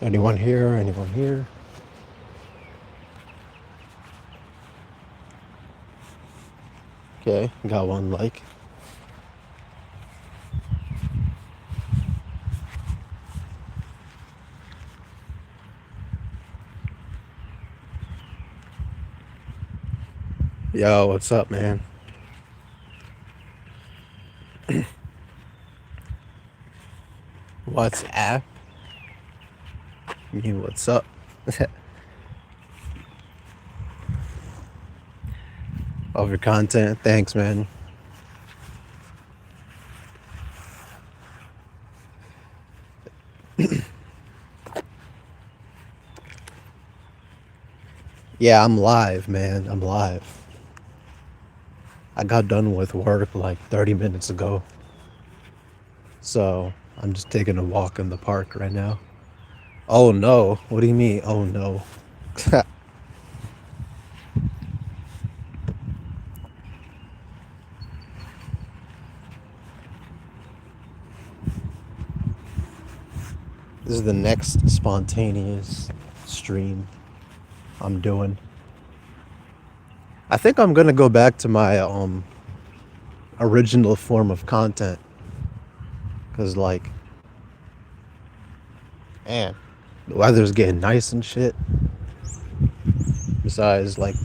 Anyone here? Anyone here? Okay, got one like. Yo, what's up, man? What's up? You what's up? Love your content. Thanks, man. Yeah, I'm live, man. I'm live. I got done with work like 30 minutes ago. So I'm just taking a walk in the park right now. Oh no. What do you mean? Oh no. This is the next spontaneous stream I'm doing. I think I'm gonna go back to my original form of content. Cause like, man, the weather's getting nice and shit. Besides, like,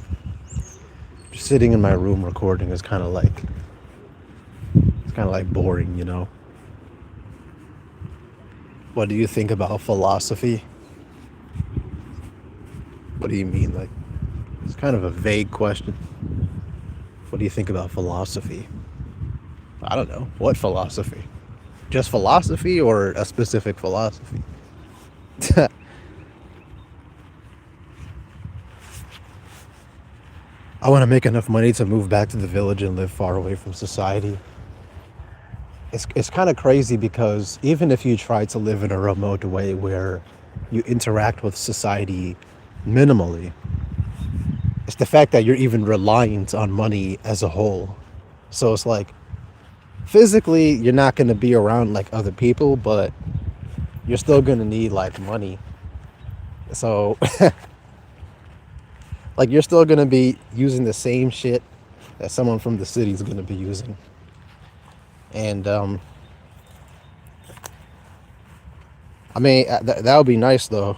just sitting in my room recording is kind of like boring, you know. What do you think about philosophy? What do you mean? Like, it's kind of a vague question. What do you think about philosophy? I don't know. What philosophy? Just philosophy or a specific philosophy? I want to make enough money to move back to the village and live far away from society. It's kind of crazy because even if you try to live in a remote way where you interact with society minimally, it's the fact that you're even reliant on money as a whole. So it's like physically you're not going to be around like other people, but you're still going to need like money. So like you're still going to be using the same shit that someone from the city is going to be using. And I mean that would be nice though.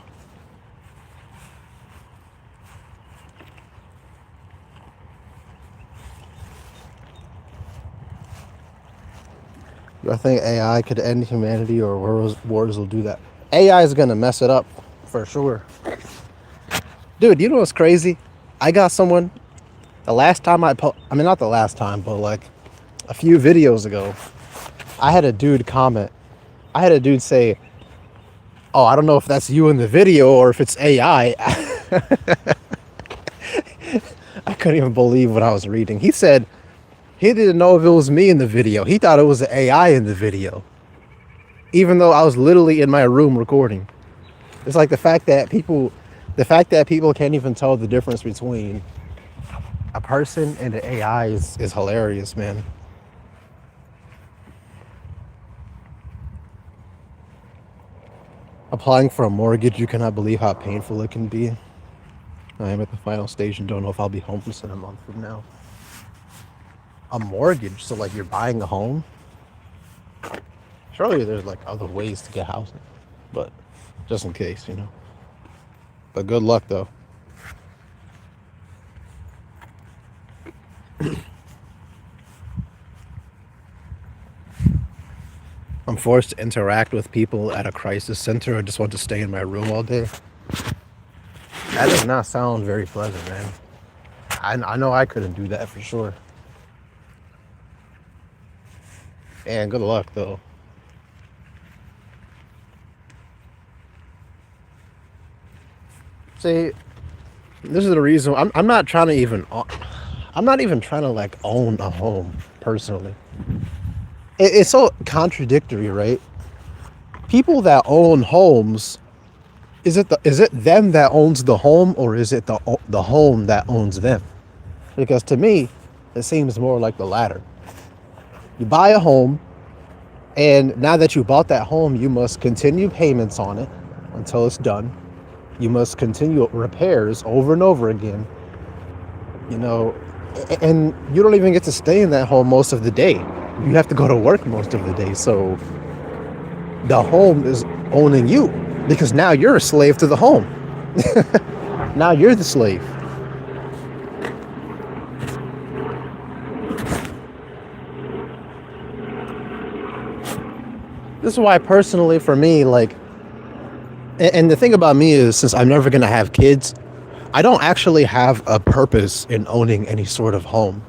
I think AI could end humanity or wars will do that. AI is gonna mess it up for sure. Dude, you know what's crazy? I got someone the last time I mean not the last time, but like a few videos ago, I had a dude comment. I had a dude say, "Oh, I don't know if that's you in the video or if it's AI." I couldn't even believe what I was reading. He said he didn't know if it was me in the video. He thought it was the AI in the video, even though I was literally in my room recording. It's like the fact that people can't even tell the difference between a person and an AI is hilarious, man. Applying for a mortgage, you cannot believe how painful it can be. I am at the final stage and don't know if I'll be homeless in a month from now. A mortgage, so like you're buying a home? Surely there's like other ways to get housing, but just in case, you know. But good luck though. I'm forced to interact with people at a crisis center. I just want to stay in my room all day. That does not sound very pleasant, man. I know I couldn't do that for sure. And good luck though. See, this is the reason I'm not trying to even I'm not even trying to like own a home personally. It's so contradictory, right? People that own homes, is it them that owns the home or is it the home that owns them? Because to me, it seems more like the latter. You buy a home, and now that you bought that home, you must continue payments on it until it's done. You must continue repairs over and over again, you know, and you don't even get to stay in that home most of the day. You have to go to work most of the day. So the home is owning you because now you're a slave to the home. Now you're the slave. This is why personally for me, like, and the thing about me is since I'm never going to have kids, I don't actually have a purpose in owning any sort of home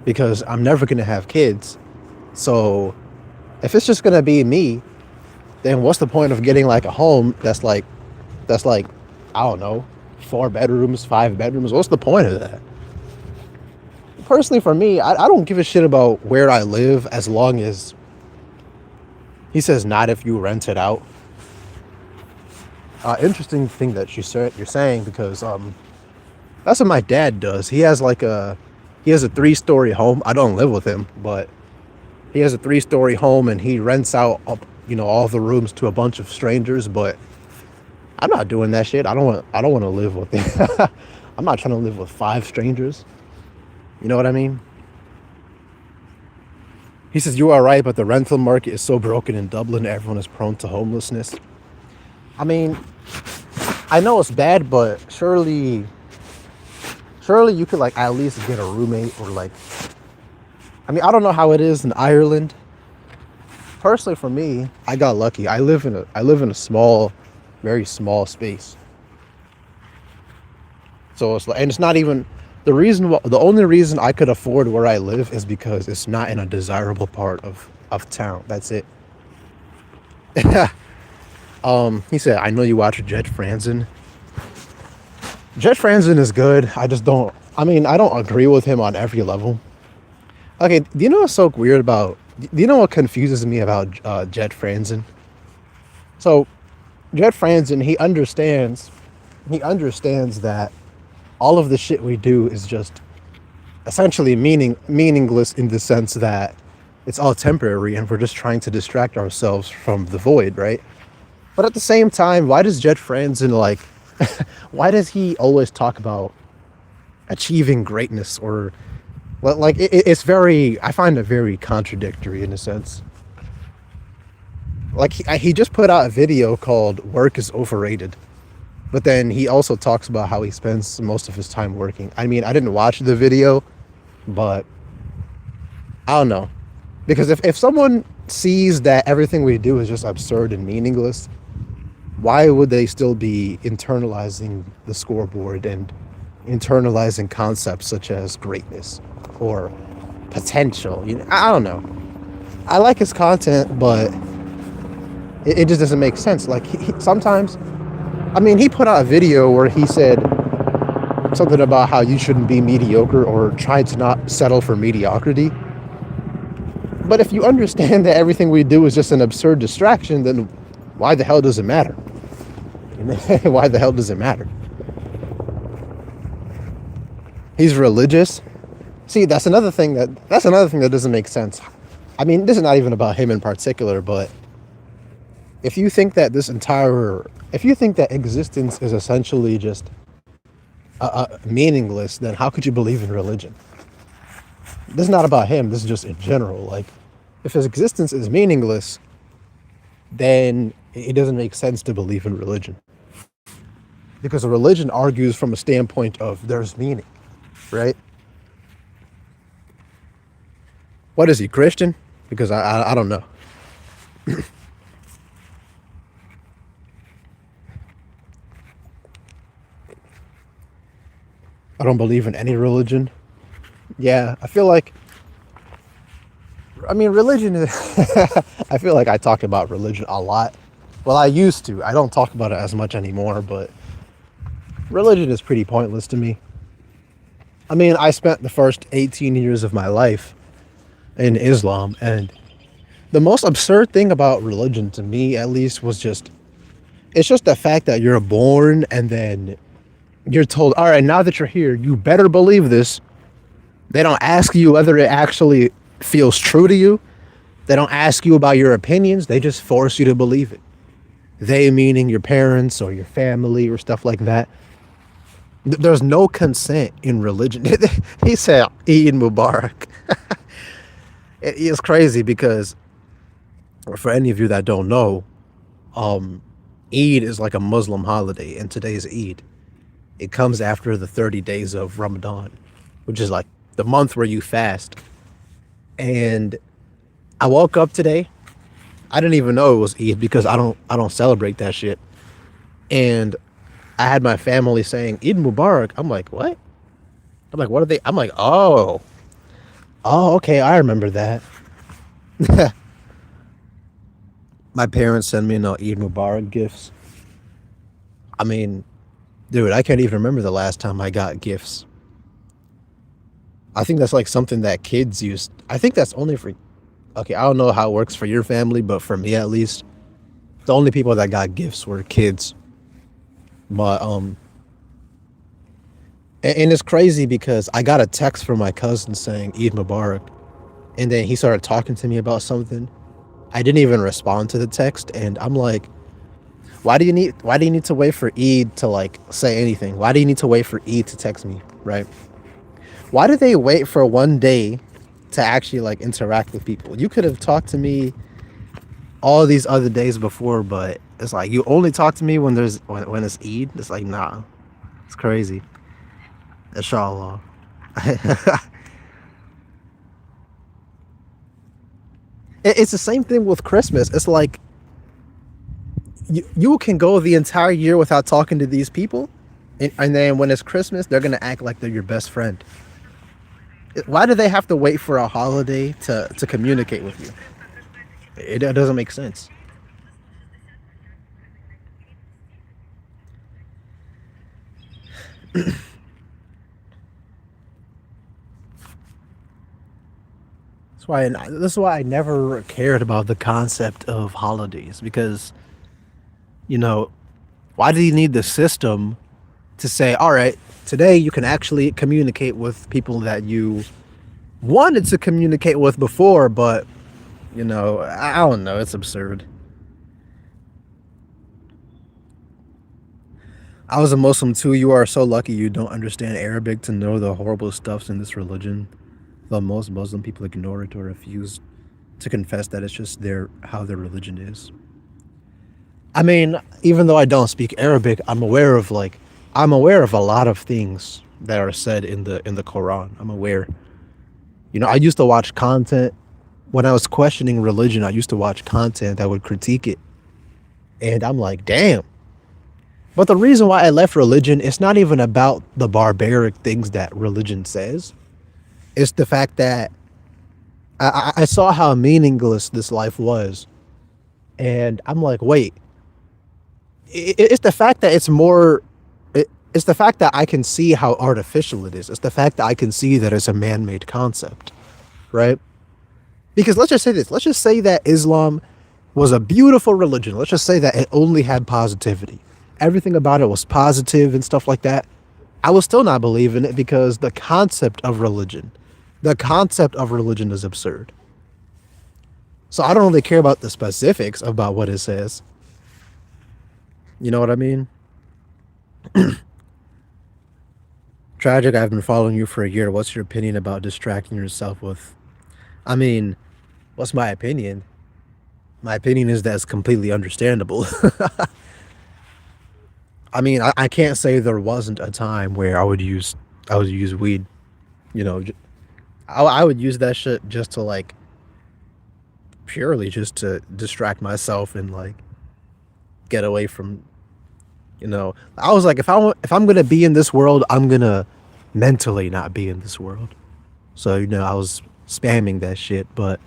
because I'm never going to have kids. So if it's just going to be me, then what's the point of getting like a home that's like I don't know, 4 bedrooms, 5 bedrooms? What's the point of that? Personally, for me, I don't give a shit about where I live as long as he says not if you rent it out. Interesting thing that you're saying because that's what my dad does. He has a 3-story home. I don't live with him, but he has a 3-story home and he rents out all the rooms to a bunch of strangers. But I'm not doing that shit. I don't want to live with them. I'm not trying to live with 5 strangers. You know what I mean? He says, you are right, but the rental market is so broken in Dublin, everyone is prone to homelessness. I mean, I know it's bad, but surely you could like at least get a roommate or like, I mean, I don't know how it is in Ireland. Personally, for me, I got lucky. I live in a small, very small space. So it's not even the only reason I could afford where I live is because it's not in a desirable part of town. That's it. He said, I know you watch Jed Franzen. Jed Franzen is good. I don't agree with him on every level. Okay, do you know what's so weird about, do you know what confuses me about Jed Franzen? So, Jed Franzen, he understands that all of the shit we do is just essentially meaningless in the sense that it's all temporary and we're just trying to distract ourselves from the void, right? But at the same time, why does Jed Franzen why does he always talk about achieving greatness or like it's very, I find it very contradictory in a sense. Like he just put out a video called Work is Overrated. But then he also talks about how he spends most of his time working. I mean, I didn't watch the video, but I don't know. Because if someone sees that everything we do is just absurd and meaningless, why would they still be internalizing the scoreboard and internalizing concepts such as greatness or potential? I don't know. I like his content, but it just doesn't make sense. Like sometimes, I mean, he put out a video where he said something about how you shouldn't be mediocre or try to not settle for mediocrity. But if you understand that everything we do is just an absurd distraction, then why the hell does it matter? Why the hell does it matter? He's religious. See, that's another thing that doesn't make sense. I mean, this is not even about him in particular, but if you think that existence is essentially just meaningless, then how could you believe in religion? This is not about him. This is just in general. Like, if his existence is meaningless, then it doesn't make sense to believe in religion. Because a religion argues from a standpoint of there's meaning, right? What is he, Christian? Because I don't know. I don't believe in any religion. Yeah, I feel like, I mean, religion is, I feel like I talk about religion a lot. Well, I used to. I don't talk about it as much anymore, but religion is pretty pointless to me. I mean, I spent the first 18 years of my life in Islam, and the most absurd thing about religion to me, at least, it's just the fact that you're born and then you're told, all right, now that you're here, you better believe this. They don't ask you whether it actually feels true to you. They don't ask you about your opinions. They just force you to believe it. They meaning your parents or your family or stuff like that. There's no consent in religion. He said Eid Mubarak. It is crazy because for any of you that don't know, um, Eid is like a Muslim holiday, and today's Eid. It comes after the 30 days of Ramadan, which is like the month where you fast. And I woke up today. I didn't even know it was Eid because I don't celebrate that shit. And I had my family saying Eid Mubarak. I'm like, what? I'm like, what are they? I'm like, oh, okay, I remember that. My parents send me no Eid Mubarak gifts. I mean, dude, I can't even remember the last time I got gifts. I think that's like something that kids use. I think that's only for, okay, I don't know how it works for your family, but for me at least, the only people that got gifts were kids. But and it's crazy because I got a text from my cousin saying Eid Mubarak, and then he started talking to me about something. I didn't even respond to the text, and I'm like, why do you need to wait for Eid to like say anything? Why do you need to wait for Eid to text me, right? Why did they wait for one day to actually like interact with people? You could have talked to me all these other days before, but it's like you only talk to me when when it's Eid. It's like, nah, it's crazy. Inshallah. It's the same thing with Christmas. It's like you can go the entire year without talking to these people, and then when it's Christmas, they're gonna act like they're your best friend. Why do they have to wait for a holiday to communicate with you? It doesn't make sense. That's why I never cared about the concept of holidays because you know why do you need the system to say, all right, today you can actually communicate with people that you wanted to communicate with before, but I don't know, it's absurd. I was a Muslim too. You are so lucky you don't understand Arabic to know the horrible stuffs in this religion. Though most Muslim people ignore it or refuse to confess that it's just how their religion is. I mean, even though I don't speak Arabic, I'm aware of a lot of things that are said in the Quran. I'm aware. I used to watch content when I was questioning religion. I used to watch content that would critique it, and I'm like, damn. But the reason why I left religion is not even about the barbaric things that religion says. It's the fact that I saw how meaningless this life was, and I'm like, wait, it's the fact that it's the fact that I can see how artificial it is. It's the fact that I can see that it's a man-made concept, right? Because let's just say this. Let's just say that Islam was a beautiful religion. Let's just say that it only had positivity. Everything about it was positive and stuff like that. I will still not believe in it because the concept of religion is absurd. So I don't really care about the specifics about what it says. You know what I mean? Tragic, I've been following you for a year. What's your opinion about distracting yourself with? I mean, what's my opinion? My opinion is that it's completely understandable. I mean, I can't say there wasn't a time where I would use weed. You know, I would use that shit just to like purely just to distract myself and like get away from. I was like, if I'm gonna be in this world, I'm gonna mentally not be in this world. So I was spamming that shit, but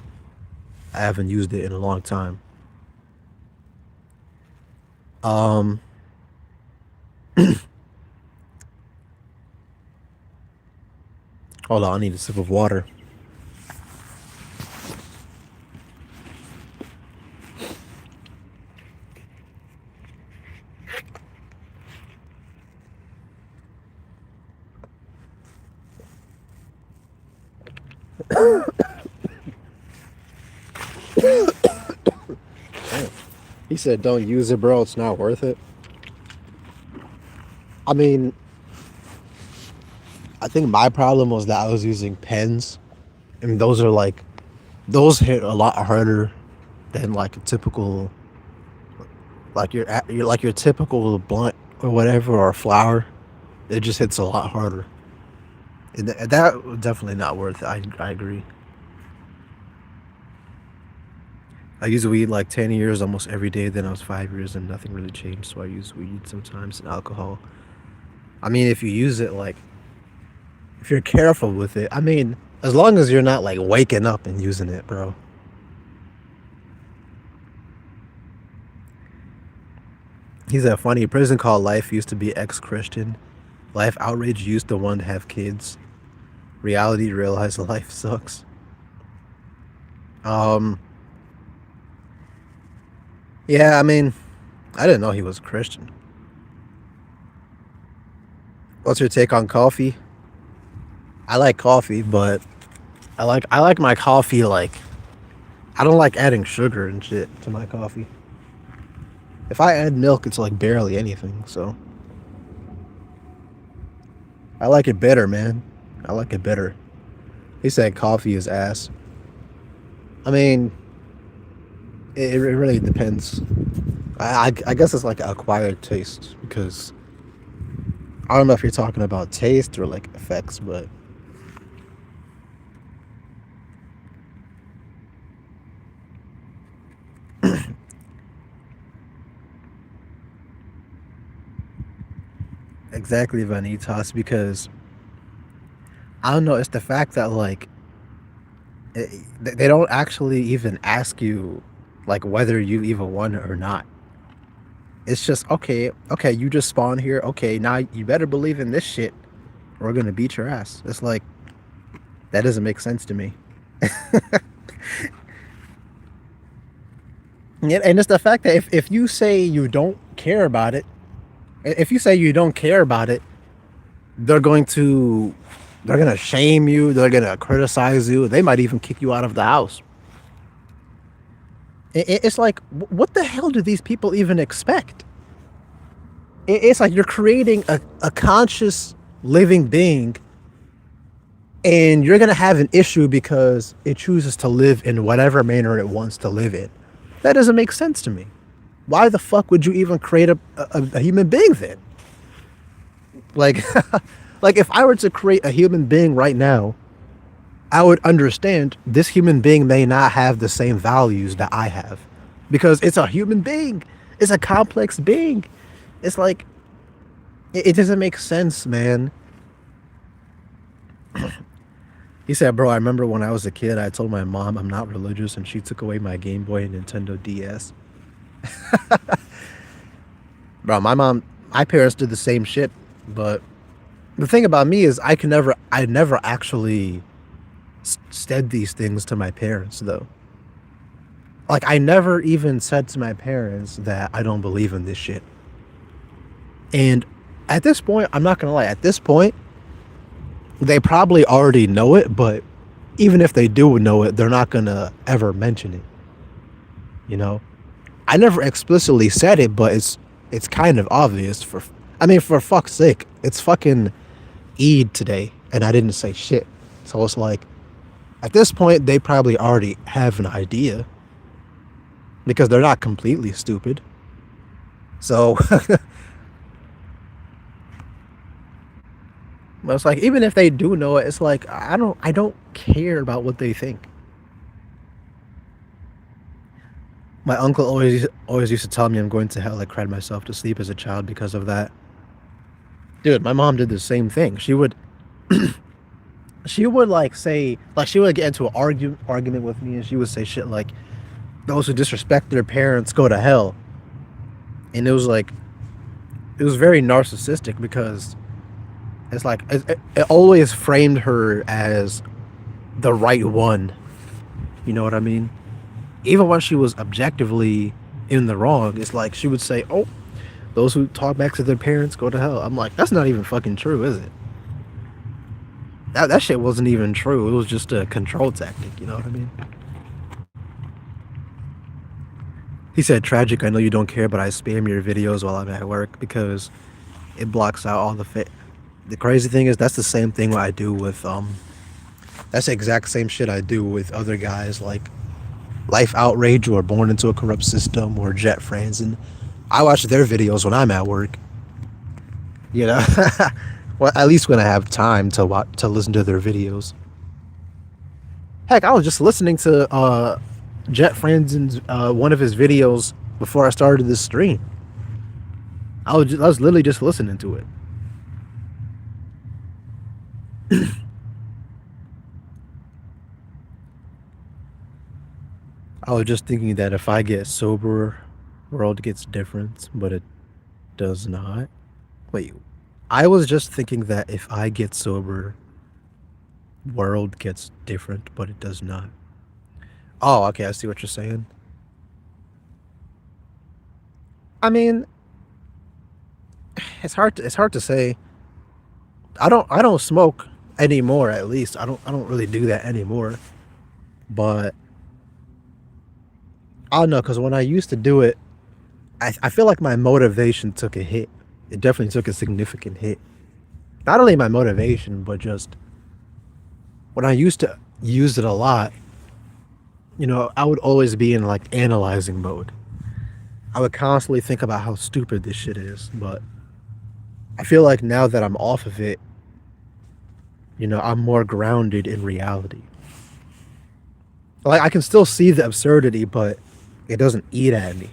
I haven't used it in a long time. Um, Hold on, I need a sip of water. He said, "Don't use it, bro. It's not worth it." I mean, I think my problem was that I was using pens, and those are like those hit a lot harder than like a typical like your typical blunt or whatever or flower. It just hits a lot harder. And that definitely not worth it. I agree. I use weed like 10 years almost every day. Then I was 5 years and nothing really changed. So I use weed sometimes and alcohol. I mean, if you use it like if you're careful with it, I mean, as long as you're not like waking up and using it, bro. He's a funny prison called Life used to be ex-Christian. Life outrage used to want to have kids. Reality realized life sucks. Um, yeah, I mean, I didn't know he was Christian. What's your take on coffee? I like coffee, but I like my coffee like I don't like adding sugar and shit to my coffee. If I add milk, it's like barely anything. So I like it better, man. I like it better. He said coffee is ass. I mean, it really depends. I guess it's like an acquired taste because I don't know if you're talking about taste or like effects, but exactly, Vanitas. Because I don't know. It's the fact that like they don't actually even ask you like whether you even won or not. It's just okay, okay, you just spawn here. Okay, now you better believe in this shit. Or we're gonna beat your ass. It's like that doesn't make sense to me. Yeah, and it's the fact that if you say you don't care about it, if you say you don't care about it, they're going to they're gonna shame you. They're gonna criticize you. They might even kick you out of the house. It's like, what the hell do these people even expect? It's like you're creating a conscious living being and you're going to have an issue because it chooses to live in whatever manner it wants to live in. That doesn't make sense to me. Why the fuck would you even create a human being then? Like, like if I were to create a human being right now, I would understand this human being may not have the same values that I have because it's a human being. It's a complex being. It's like, it doesn't make sense, man. He said, bro, I remember when I was a kid, I told my mom I'm not religious and she took away my Game Boy and Nintendo DS. Bro, my parents did the same shit. But the thing about me is I never actually said these things to my parents, though. Like, I never even said to my parents that I don't believe in this shit. And at this point, I'm not gonna lie, at this point, they probably already know it, but even if they do know it, they're not gonna ever mention it. You know? I never explicitly said it, but it's kind of obvious for I mean, for fuck's sake, it's fucking Eid today, and I didn't say shit. So it's like, at this point, they probably already have an idea because they're not completely stupid. So it's like even if they do know it, it's like I don't care about what they think. My uncle always used to tell me I'm going to hell. I cried myself to sleep as a child because of that. Dude, my mom did the same thing. She would like say like she would get into an argument with me and she would say shit like those who disrespect their parents go to hell. And it was very narcissistic because it's like it always framed her as the right one. You know what I mean? Even when she was objectively in the wrong, it's like she would say, "Oh, those who talk back to their parents go to hell." I'm like, that's not even fucking true, is it? That shit wasn't even true. It was just a control tactic. You know what I mean? He said, "Tragic. I know you don't care, but I spam your videos while I'm at work because it blocks out all the fit." The crazy thing is, that's the same thing what I do with That's the exact same shit I do with other guys like Life Outrage or Born into a Corrupt System or Jet Franzen. I watch their videos when I'm at work. You know, well, at least when I have time to to listen to their videos. Heck, I was just listening to Jet Franzen's one of his videos before I started this stream. I was literally just listening to it. I was just thinking that if I get sober, world gets different, but it does not. Wait, I was just thinking that if I get sober, world gets different, but it does not. Oh, okay, I see what you're saying. I mean, it's hard to say. I don't smoke anymore. At least I don't really do that anymore. But I don't know, because when I used to do it, I feel like my motivation took a hit. It definitely took a significant hit. Not only my motivation, but just when I used to use it a lot, I would always be in like analyzing mode. I would constantly think about how stupid this shit is. But I feel like now that I'm off of it, I'm more grounded in reality. Like I can still see the absurdity, but it doesn't eat at me.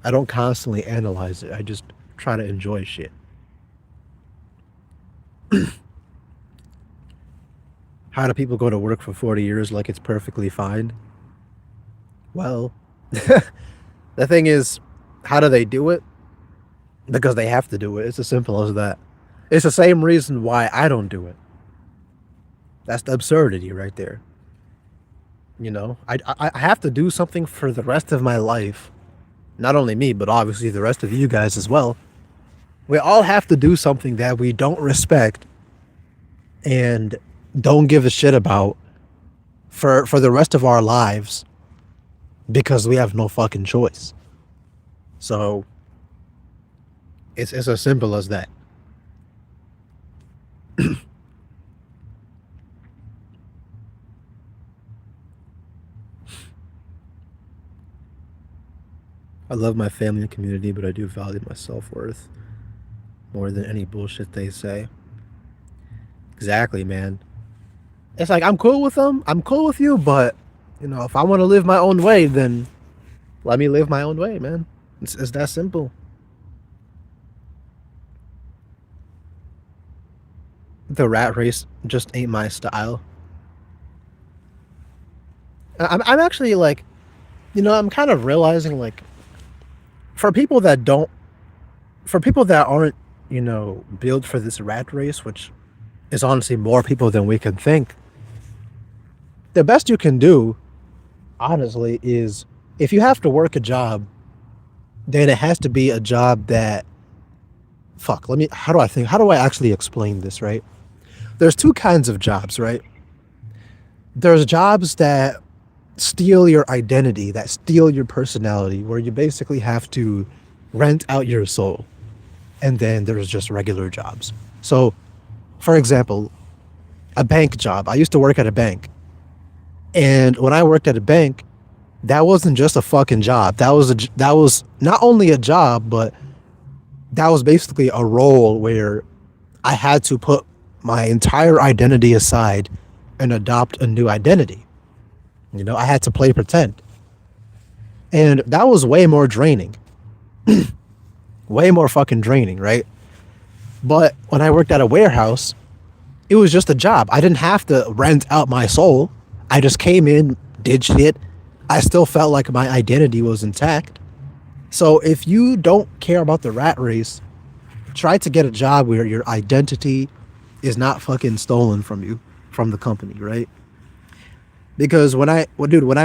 I don't constantly analyze it. I just try to enjoy shit. How do people go to work for 40 years like it's perfectly fine? Well, the thing is, how do they do it? Because they have to do it. It's as simple as that. It's the same reason why I don't do it. That's the absurdity right there. I have to do something for the rest of my life. Not only me, but obviously the rest of you guys as well. We all have to do something that we don't respect and don't give a shit about for the rest of our lives because we have no fucking choice. So it's as simple as that. I love my family and community, but I do value my self-worth more than any bullshit they say. Exactly, man. It's like I'm cool with them. I'm cool with you, but if I want to live my own way, then let me live my own way, man. It's that simple. The rat race just ain't my style. I'm actually like, I'm kind of realizing like for people that don't, for people that aren't, built for this rat race, which is honestly more people than we can think. The best you can do, honestly, is if you have to work a job, then it has to be a job that, fuck, how do I actually explain this, right? There's two kinds of jobs, right? There's jobs that steal your identity, that steal your personality, where you basically have to rent out your soul. And then there's just regular jobs. So, for example, a bank job. I used to work at a bank. And when I worked at a bank, that wasn't just a fucking job. That was not only a job, but that was basically a role where I had to put my entire identity aside and adopt a new identity. I had to play pretend. And that was way more draining. Way more fucking draining, right? But when I worked at a warehouse, it was just a job. I didn't have to rent out my soul. I just came in, did shit. I still felt like my identity was intact. So if you don't care about the rat race, try to get a job where your identity is not fucking stolen from you, from the company, right? Because when I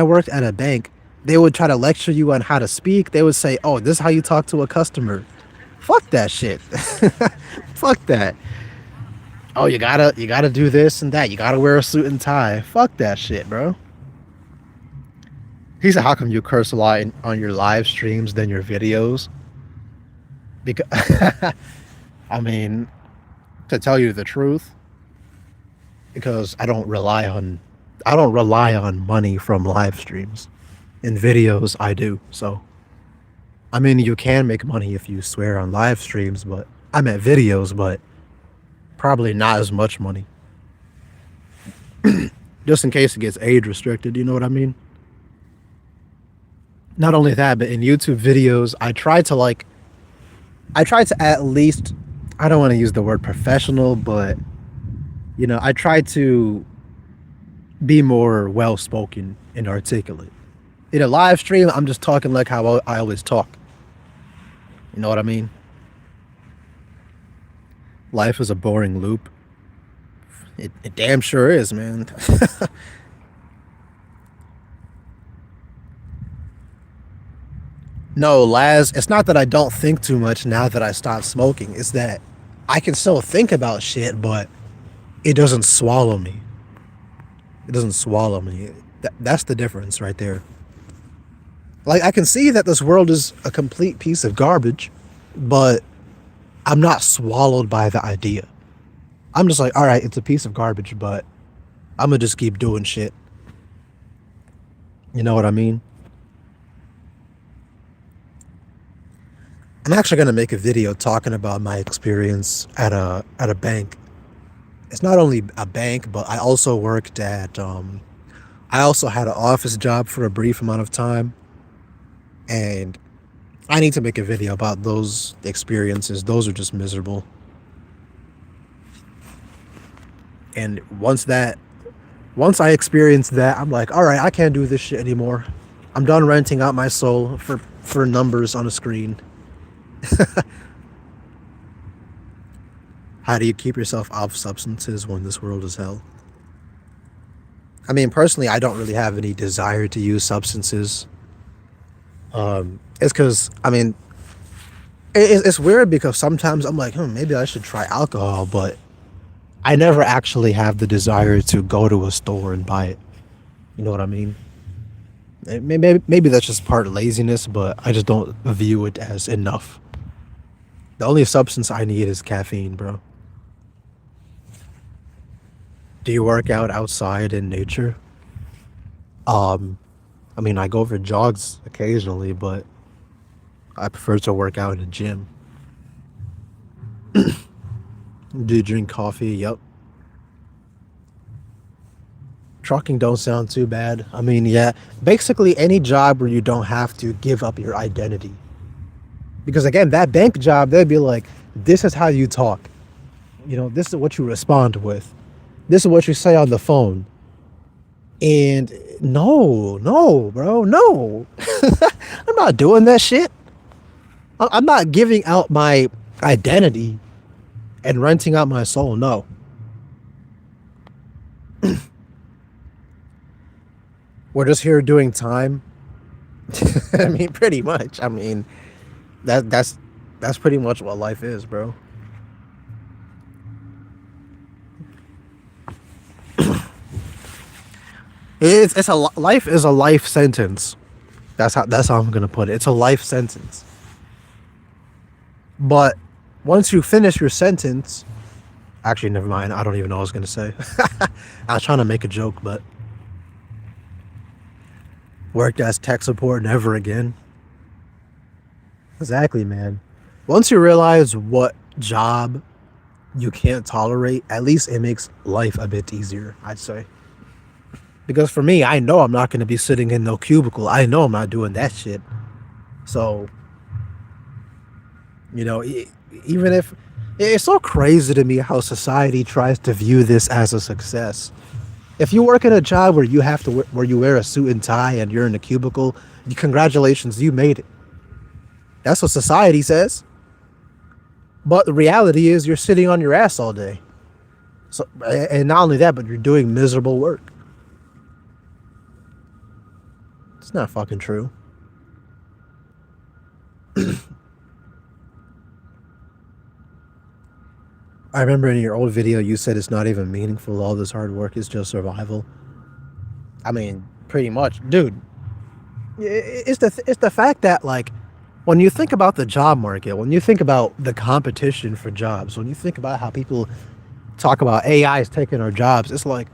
worked at a bank, they would try to lecture you on how to speak. They would say, "Oh, this is how you talk to a customer." Fuck that shit. Fuck that. Oh, you gotta do this and that. You gotta wear a suit and tie. Fuck that shit, bro. He said, "How come you curse a lot on your live streams than your videos?" Because I mean, to tell you the truth, because I don't rely on money from live streams. In videos, I do. So I mean, you can make money if you swear on live streams, but I meant videos, but probably not as much money. Just in case it gets age restricted, you know what I mean? Not only that, but in YouTube videos, I try to at least, I don't want to use the word professional, but I try to be more well spoken and articulate. In a live stream, I'm just talking like how I always talk. You know what I mean? Life is a boring loop. It damn sure is, man. No, Laz, it's not that I don't think too much now that I stopped smoking. It's that I can still think about shit, but it doesn't swallow me. It doesn't swallow me. That's the difference right there. Like, I can see that this world is a complete piece of garbage, but I'm not swallowed by the idea. I'm just like, all right, it's a piece of garbage, but I'm gonna just keep doing shit. You know what I mean? I'm actually gonna make a video talking about my experience at a bank. It's not only a bank, but I also worked at I also had an office job for a brief amount of time, and I need to make a video about those experiences. Those are just miserable. And once I experienced that, I'm like, all right, I can't do this shit anymore. I'm done renting out my soul for numbers on a screen. How do you keep yourself off substances when this world is hell? I mean, personally, I don't really have any desire to use substances. It's because, I mean, it's weird because sometimes I'm like, maybe I should try alcohol, but I never actually have the desire to go to a store and buy it. You know what I mean? Maybe that's just part of laziness, but I just don't view it as enough. The only substance I need is caffeine, bro. Do you work out outside in nature? Um, I mean, I go for jogs occasionally, but I prefer to work out in a gym. Do you drink coffee? Yep. Trucking don't sound too bad. I mean, yeah, basically any job where you don't have to give up your identity. Because again, that bank job, they'd be like, this is how you talk. This is what you respond with. This is what you say on the phone. And no, bro, no. I'm not doing that shit. I'm not giving out my identity and renting out my soul. No. We're just here doing time. I mean, pretty much. I mean, that's pretty much what life is, bro. Life is a life sentence. That's how I'm gonna put it. It's a life sentence. But once you finish your sentence, actually, never mind. I don't even know what I was gonna say. I was trying to make a joke, but worked as tech support never again. Exactly, man. Once you realize what job you can't tolerate, at least it makes life a bit easier, I'd say. Because for me, I know I'm not going to be sitting in no cubicle. I know I'm not doing that shit. So, even if it's so crazy to me how society tries to view this as a success. If you work in a job where where you wear a suit and tie and you're in a cubicle, congratulations, you made it. That's what society says. But the reality is you're sitting on your ass all day. So, and not only that, but you're doing miserable work. It's not fucking true. I remember in your old video you said it's not even meaningful. All this hard work is just survival. I mean, pretty much, dude. It's the fact that like when you think about the job market, when you think about the competition for jobs, when you think about how people talk about AI is taking our jobs, it's like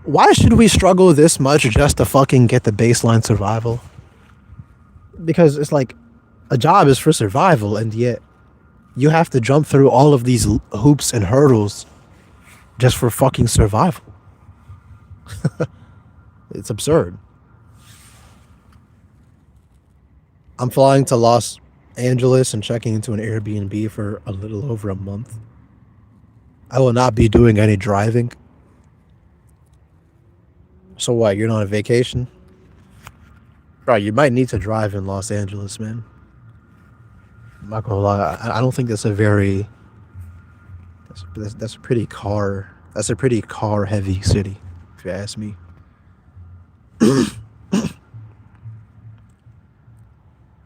why should we struggle this much just to fucking get the baseline survival? Because it's like a job is for survival, and yet you have to jump through all of these hoops and hurdles just for fucking survival. It's absurd. I'm flying to Los Angeles and checking into an Airbnb for a little over a month. I will not be doing any driving. So what? You're not on vacation? Bro, you might need to drive in Los Angeles, man. I'm not gonna lie. I don't think that's a very that's a pretty car heavy city, if you ask me.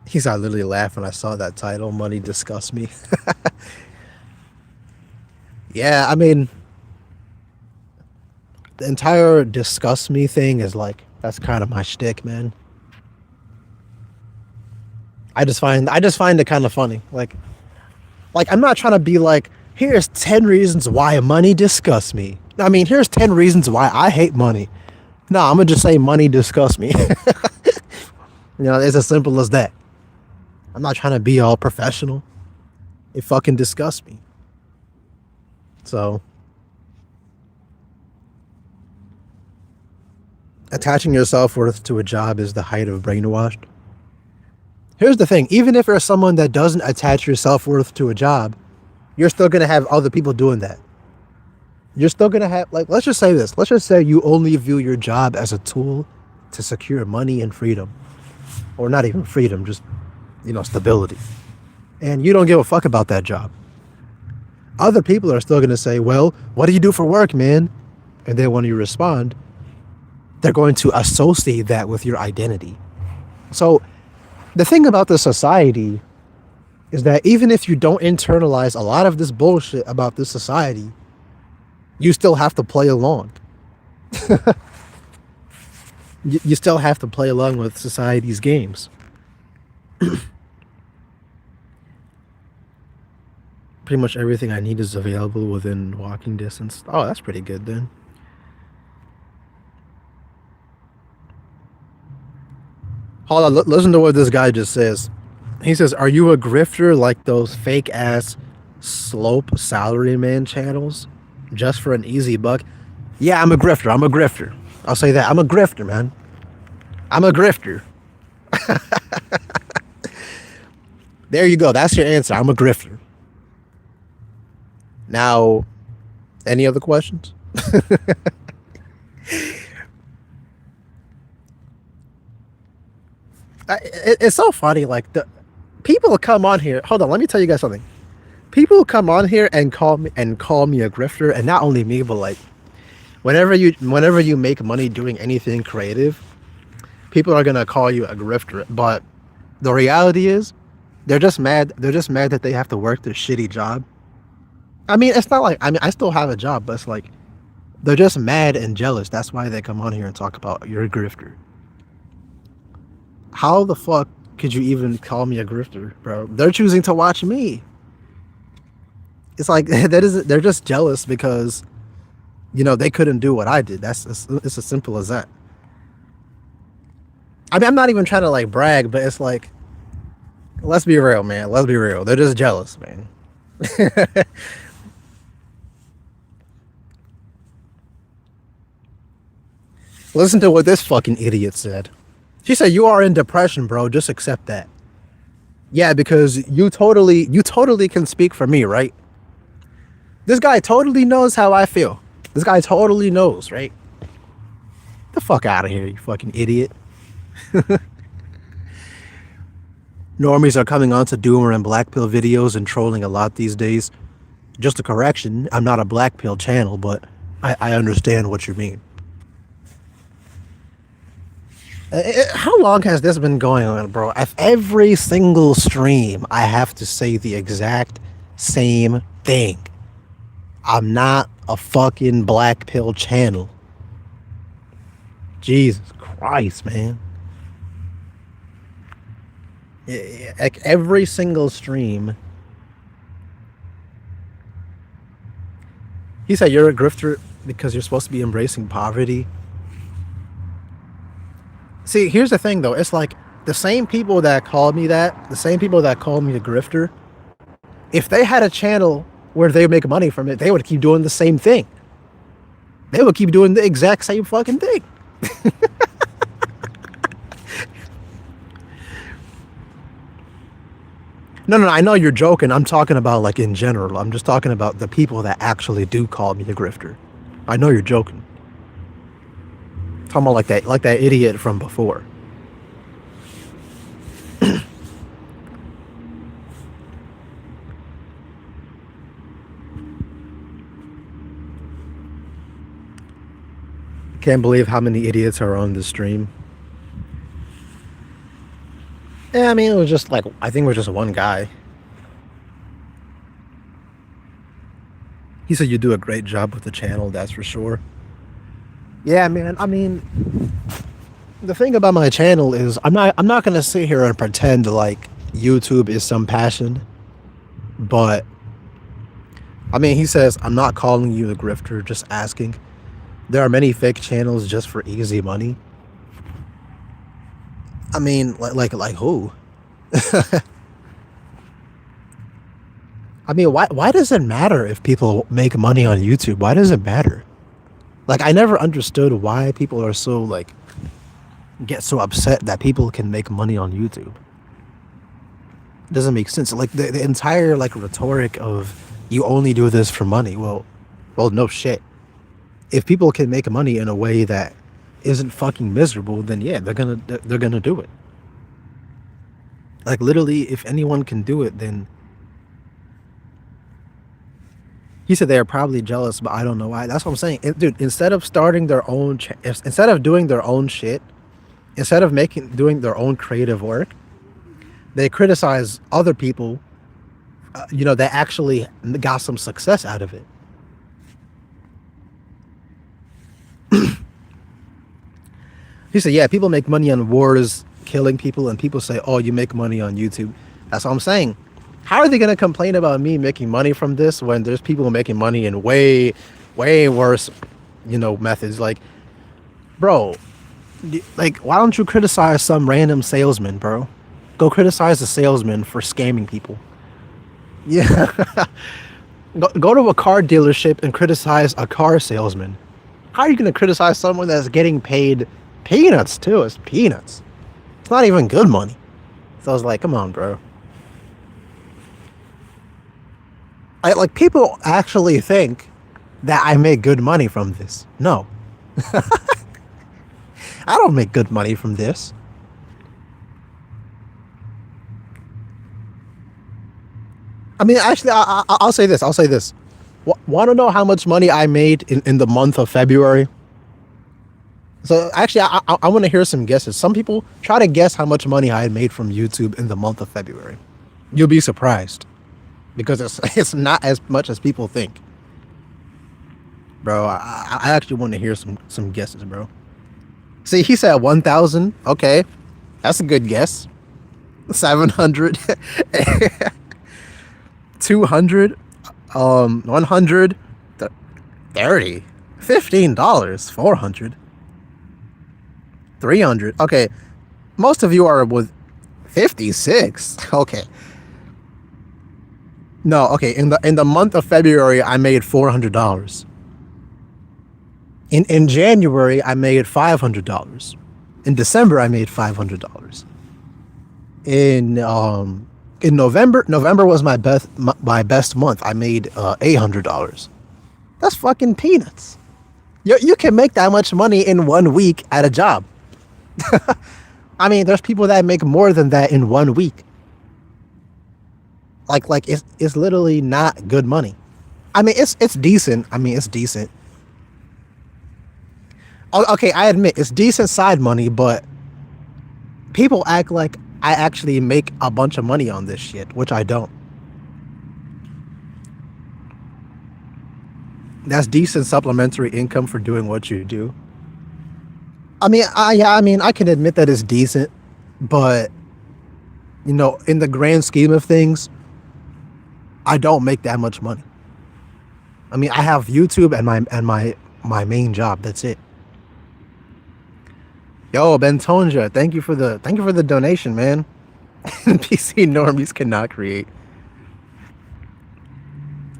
He's I literally laughed when I saw that title. Money disgusts me. Yeah, I mean, the entire disgust me thing is like that's kind of my shtick, man. I just find it kind of funny. Like I'm not trying to be like, here's 10 reasons why money disgusts me. I mean, here's 10 reasons why I hate money. No, I'm gonna just say money disgusts me. It's as simple as that. I'm not trying to be all professional. It fucking disgusts me. So attaching your self-worth to a job is the height of brainwashed. Here's the thing, even if you're someone that doesn't attach your self-worth to a job, you're still gonna have other people doing that. You're still gonna have, like, let's just say this. Let's just say you only view your job as a tool to secure money and freedom. Or not even freedom, just, stability. And you don't give a fuck about that job. Other people are still gonna say, well, what do you do for work, man? And then when you respond, they're going to associate that with your identity. So the thing about the society is that even if you don't internalize a lot of this bullshit about this society, you still have to play along. You still have to play along with society's games. Pretty much everything I need is available within walking distance. Oh, that's pretty good then. Hold on, listen to what this guy just says. He says, "Are you a grifter like those fake ass slope salaryman channels just for an easy buck?" Yeah, I'm a grifter. I'm a grifter. I'll say that. I'm a grifter, man. I'm a grifter. There you go. That's your answer. I'm a grifter. Now, any other questions? It's so funny. Like the people come on here. Hold on. Let me tell you guys something. People come on here and call me a grifter, and not only me, but like whenever you make money doing anything creative, people are gonna call you a grifter. But the reality is, they're just mad. They're just mad that they have to work their shitty job. I mean, it's not like I still have a job, but it's like they're just mad and jealous. That's why they come on here and talk about you're a grifter. How the fuck could you even call me a grifter, bro? They're choosing to watch me. It's like they're just jealous because they couldn't do what I did. It's as simple as that. I mean, I'm not even trying to like brag, but it's like, let's be real, man. Let's be real. They're just jealous, man. Listen to what this fucking idiot said. She said, "You are in depression, bro. Just accept that." Yeah, because you totally can speak for me, right? This guy totally knows how I feel. This guy totally knows, right? The fuck out of here, you fucking idiot. Normies are coming on to Doomer and Black Pill videos and trolling a lot these days. Just a correction, I'm not a Black Pill channel, but I understand what you mean. How long has this been going on, bro? Every single stream, I have to say the exact same thing. I'm not a fucking Black Pill channel. Jesus Christ, man. Like every single stream. He said you're a grifter because you're supposed to be embracing poverty. See, here's the thing though. It's like the same people that called me that, the same people that called me a grifter, if they had a channel where they make money from it, they would keep doing the same thing. They would keep doing the exact same fucking thing. No, no, no, I know you're joking. I'm talking about like in general. I'm just talking about the people that actually do call me a grifter. I know you're joking. I'm talking about like that idiot from before. Can't believe how many idiots are on this stream. Yeah, I mean, it was just like, I think it was just one guy. He said you do a great job with the channel, that's for sure. Yeah, man. I mean, the thing about my channel is I'm not gonna sit here and pretend like YouTube is some passion, but I mean, he says I'm not calling you a grifter, just asking. There are many fake channels just for easy money. I mean, like who? I mean, why does it matter if people make money on YouTube? Why does it matter? Like, I never understood why people are so like get so upset that people can make money on YouTube. It doesn't make sense. Like the entire like rhetoric of you only do this for money. Well, no shit. If people can make money in a way that isn't fucking miserable, then yeah, they're gonna do it. Like literally, if anyone can do it, then he said they are probably jealous, but I don't know why. That's what I'm saying, dude. Instead of starting their own, instead of doing their own shit, instead of doing their own creative work, they criticize other people. That actually got some success out of it. He said, yeah, people make money on wars, killing people, and people say, oh, you make money on YouTube. That's what I'm saying. How are they going to complain about me making money from this when there's people making money in way, way worse, methods? Like, bro, like, why don't you criticize some random salesman, bro? Go criticize the salesman for scamming people. Yeah. Go to a car dealership and criticize a car salesman. How are you going to criticize someone that's getting paid peanuts, too? It's peanuts. It's not even good money. So I was like, come on, bro. Like, people actually think that I make good money from this. No. I don't make good money from this. I mean, actually, I'll say this. Want to know how much money I made in the month of February? So actually, I want to hear some guesses. Some people try to guess how much money I had made from YouTube in the month of February. You'll be surprised because it's not as much as people think. Bro, I actually want to hear some guesses, bro. See, he said 1,000. Okay, that's a good guess. 700, 200, 100, 30, $15, 400, 300. Okay, most of you are with 56. Okay. No, okay. In the month of February, I made $400. In January, I made $500. In December, I made $500. In November was my best month. I made $800. That's fucking peanuts. You can make that much money in 1 week at a job. I mean, there's people that make more than that in 1 week. Like it's literally not good money. I mean, it's decent. It's decent. Okay, I admit it's decent side money, but people act like I actually make a bunch of money on this shit, which I don't. That's decent supplementary income for doing what you do. I mean, I can admit that it's decent, but You know, in the grand scheme of things, I don't make that much money. I mean, I have YouTube and my main job. That's it. Yo, Bentonja, thank you for the donation, man. PC normies cannot create.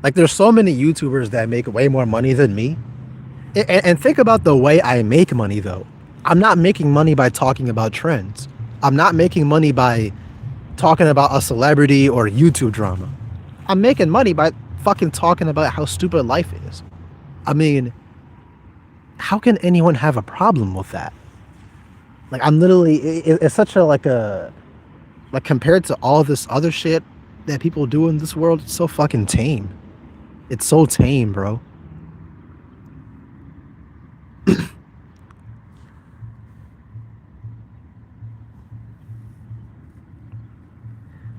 Like, there's so many YouTubers that make way more money than me. And think about the way I make money, though. I'm not making money by talking about trends. I'm not making money by talking about a celebrity or YouTube drama. I'm making money by fucking talking about how stupid life is. I mean, how can anyone have a problem with that? Like, I'm literally, it's such a, like, compared to all this other shit that people do in this world, it's so fucking tame. It's so tame, bro.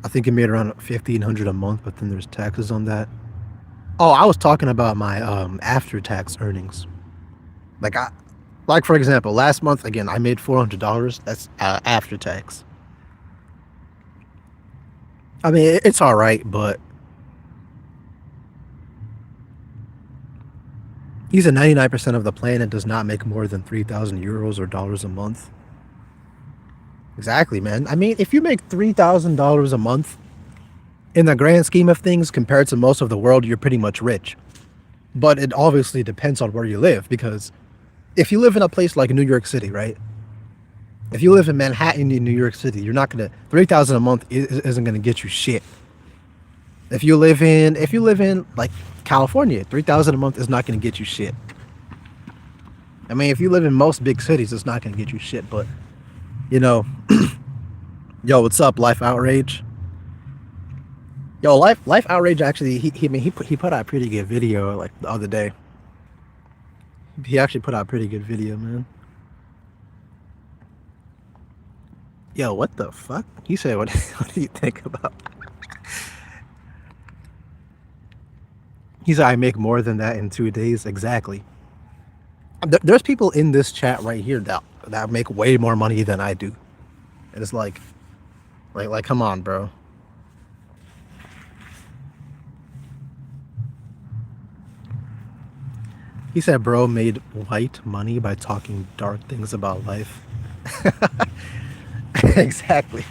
I think it made around 1,500 a month, but then there's taxes on that. Oh, I was talking about my after tax earnings. Like like for example, last month again I made $400. That's after tax. I mean, it's all right, but he said 99% of the planet does not make more than 3,000 euros or dollars a month. Exactly, man. I mean, if you make $3,000 a month, in the grand scheme of things, compared to most of the world, you're pretty much rich. But it obviously depends on where you live, because if you live in a place like New York City, right? If you live in Manhattan in New York City, you're not gonna 3,000 a month isn't gonna get you shit. If you live in like California, 3,000 a month is not gonna get you shit. I mean, if you live in most big cities, it's not gonna get you shit. But you know, yo, what's up, Life Outrage? Yo, Life Outrage actually he put out a pretty good video like the other day. He actually put out a pretty good video, man. Yo, what the fuck? He said, what, what do you think about? He said, I make more than that in 2 days. Exactly. There's people in this chat right here that make way more money than I do. And it's like, come on, bro. He said, bro made white money by talking dark things about life. Exactly.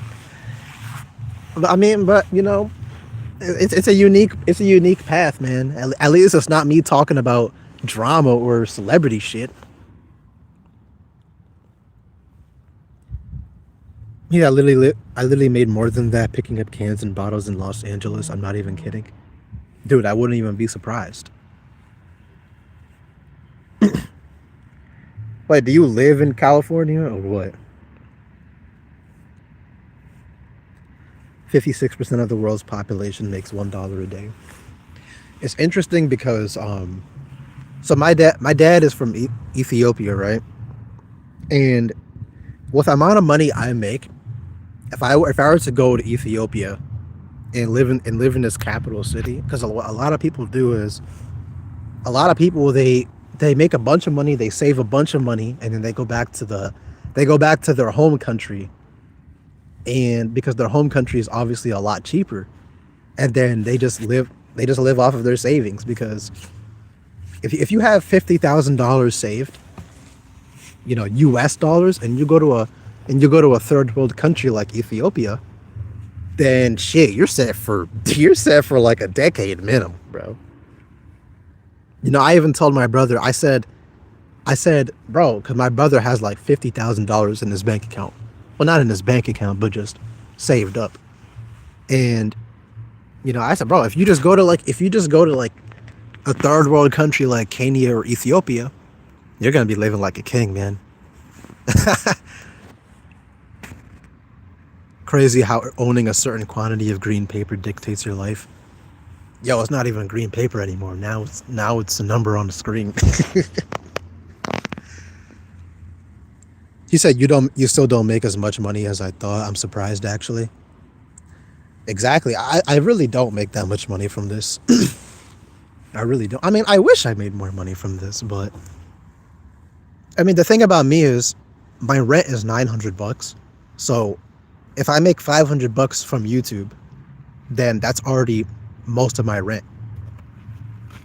But, I mean, but you know, it's a unique path, man. At least it's not me talking about drama or celebrity shit. Yeah, I literally made more than that picking up cans and bottles in Los Angeles. I'm not even kidding, dude. I wouldn't even be surprised. Wait, do you live in California or what? 56% of the world's population makes $1 a day. It's interesting because so my dad is from Ethiopia, right? And with the amount of money I make, if I were to go to Ethiopia and live in this capital city, because a lot of people do is a lot of people they make a bunch of money, they save a bunch of money, and then they go back to their home country, and because their home country is obviously a lot cheaper, and then they just live off of their savings. Because if you have $50,000 saved, you know, US dollars, and you go to a third world country like Ethiopia, then shit, you're set for like a decade minimum, bro. You know, I even told my brother, I said, bro, because my brother has like $50,000 in his bank account. Well, not in his bank account, but just saved up. And, you know, I said, bro, if you just go to like a third world country like Kenya or Ethiopia, you're going to be living like a king, man. Crazy how owning a certain quantity of green paper dictates your life. Yo, it's not even green paper anymore. Now it's a number on the screen. He said you still don't make as much money as I thought. I'm surprised, actually. Exactly. I really don't make that much money from this. I really don't. I mean, I wish I made more money from this, but I mean, the thing about me is my rent is $900. So If I make 500 bucks from YouTube, then that's already most of my rent,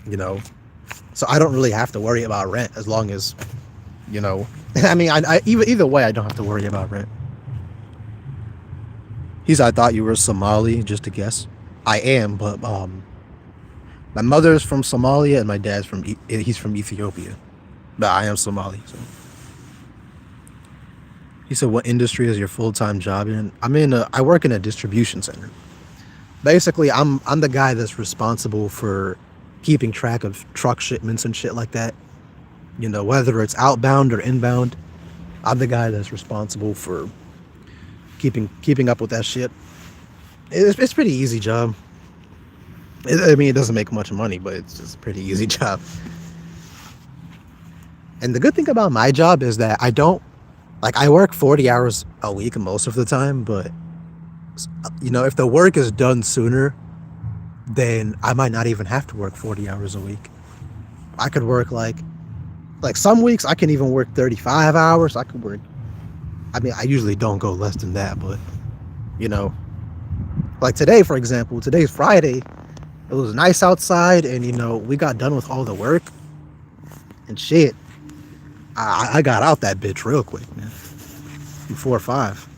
you know? So I don't really have to worry about rent as long as, you know, I mean, either way, I don't have to worry about rent. I thought you were Somali, just to guess. I am, but my mother's from Somalia and my dad's he's from Ethiopia. But I am Somali. So he said, "What industry is your full-time job in?" I work in a distribution center. Basically, I'm the guy that's responsible for keeping track of truck shipments and shit like that. You know, whether it's outbound or inbound, I'm the guy that's responsible for keeping up with that shit. It's a pretty easy job. I mean, it doesn't make much money, but it's just a pretty easy job. And the good thing about my job is that I work 40 hours a week most of the time, but you know, if the work is done sooner, then I might not even have to work 40 hours a week. I could work like some weeks I can even work 35 hours. I mean, I usually don't go less than that, but you know, like today, for example, today's Friday. It was nice outside, and you know, we got done with all the work and shit. I got out that bitch real quick, man. Before 5.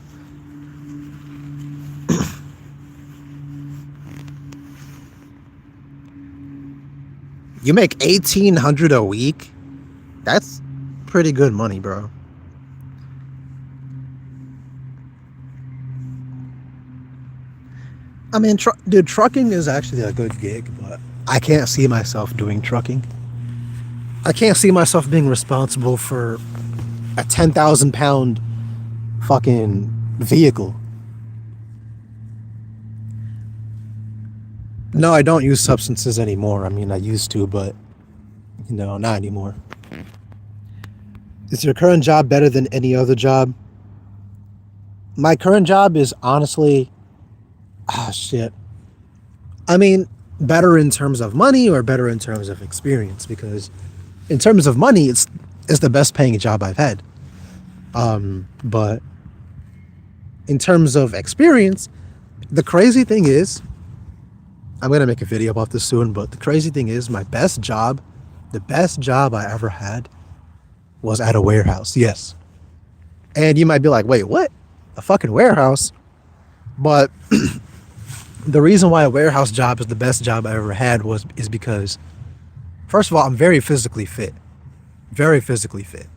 You make 1,800 a week? That's pretty good money, bro. I mean, dude, trucking is actually a good gig, but I can't see myself doing trucking. I can't see myself being responsible for a 10,000 pound fucking vehicle. No, I don't use substances anymore. I mean, I used to, but you know, not anymore. Is your current job better than any other job? My current job is honestly, shit. I mean, better in terms of money or better in terms of experience, because in terms of money, it's the best paying job I've had. But in terms of experience, the crazy thing is, I'm gonna make a video about this soon, but the crazy thing is, the best job I ever had was at a warehouse. Yes. And you might be like, wait, what? A fucking warehouse? But the reason why a warehouse job is the best job I ever had is because, first of all, I'm very physically fit. Very physically fit.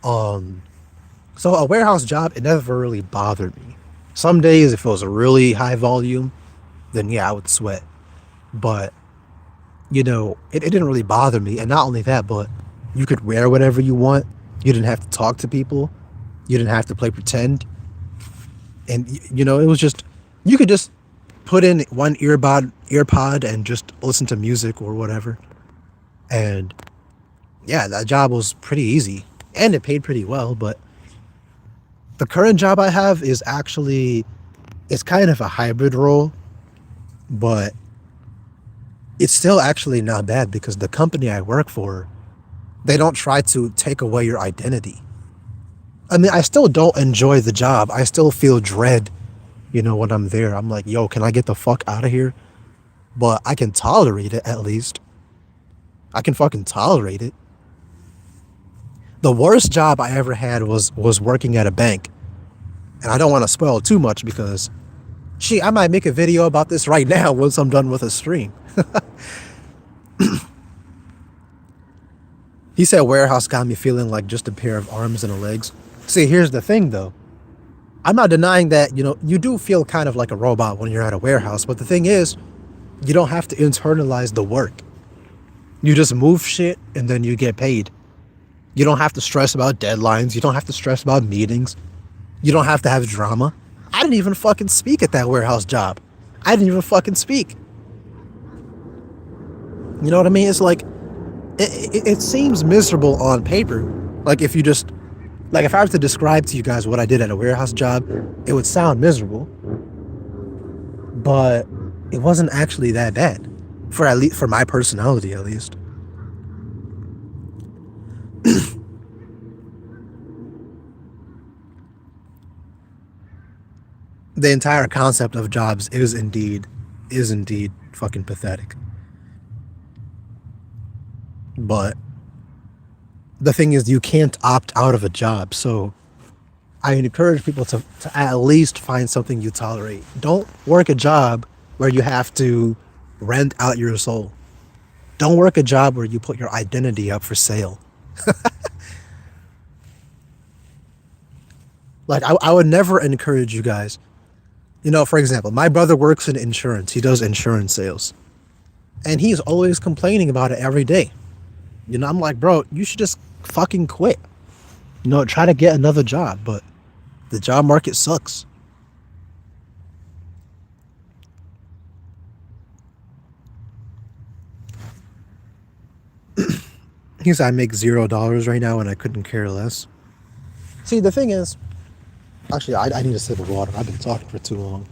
So a warehouse job, it never really bothered me. Some days, if it was a really high volume, then yeah, I would sweat. But, you know, it didn't really bother me. And not only that, but you could wear whatever you want. You didn't have to talk to people. You didn't have to play pretend. And, you know, it was just, you could just put in one earpod and just listen to music or whatever. And yeah, that job was pretty easy. And it paid pretty well. But the current job I have is actually, it's kind of a hybrid role, but it's still actually not bad because the company I work for, they don't try to take away your identity. I mean, I still don't enjoy the job. I still feel dread, you know, when I'm there. I'm like, yo, can I get the fuck out of here? But I can tolerate it at least. I can fucking tolerate it. The worst job I ever had was working at a bank. And I don't want to spoil too much because, I might make a video about this right now once I'm done with a stream. He said warehouse got me feeling like just a pair of arms and legs. See, here's the thing though. I'm not denying that, you know, you do feel kind of like a robot when you're at a warehouse, but the thing is, you don't have to internalize the work. You just move shit and then you get paid. You don't have to stress about deadlines. You don't have to stress about meetings. You don't have to have drama. I didn't even fucking speak at that warehouse job. I didn't even fucking speak. You know what I mean? It's like, it seems miserable on paper. Like if I was to describe to you guys what I did at a warehouse job, it would sound miserable. But it wasn't actually that bad. For my personality at least. The entire concept of jobs is indeed fucking pathetic. But the thing is, you can't opt out of a job. So I encourage people to at least find something you tolerate. Don't work a job where you have to rent out your soul. Don't work a job where you put your identity up for sale. Like, I would never encourage you guys. You know, for example, my brother works in insurance. He does insurance sales. And he's always complaining about it every day. You know, I'm like, bro, you should just fucking quit. You know, try to get another job, but the job market sucks. He said, I make $0 right now and I couldn't care less. See, the thing is, actually, I need a sip of water. I've been talking for too long.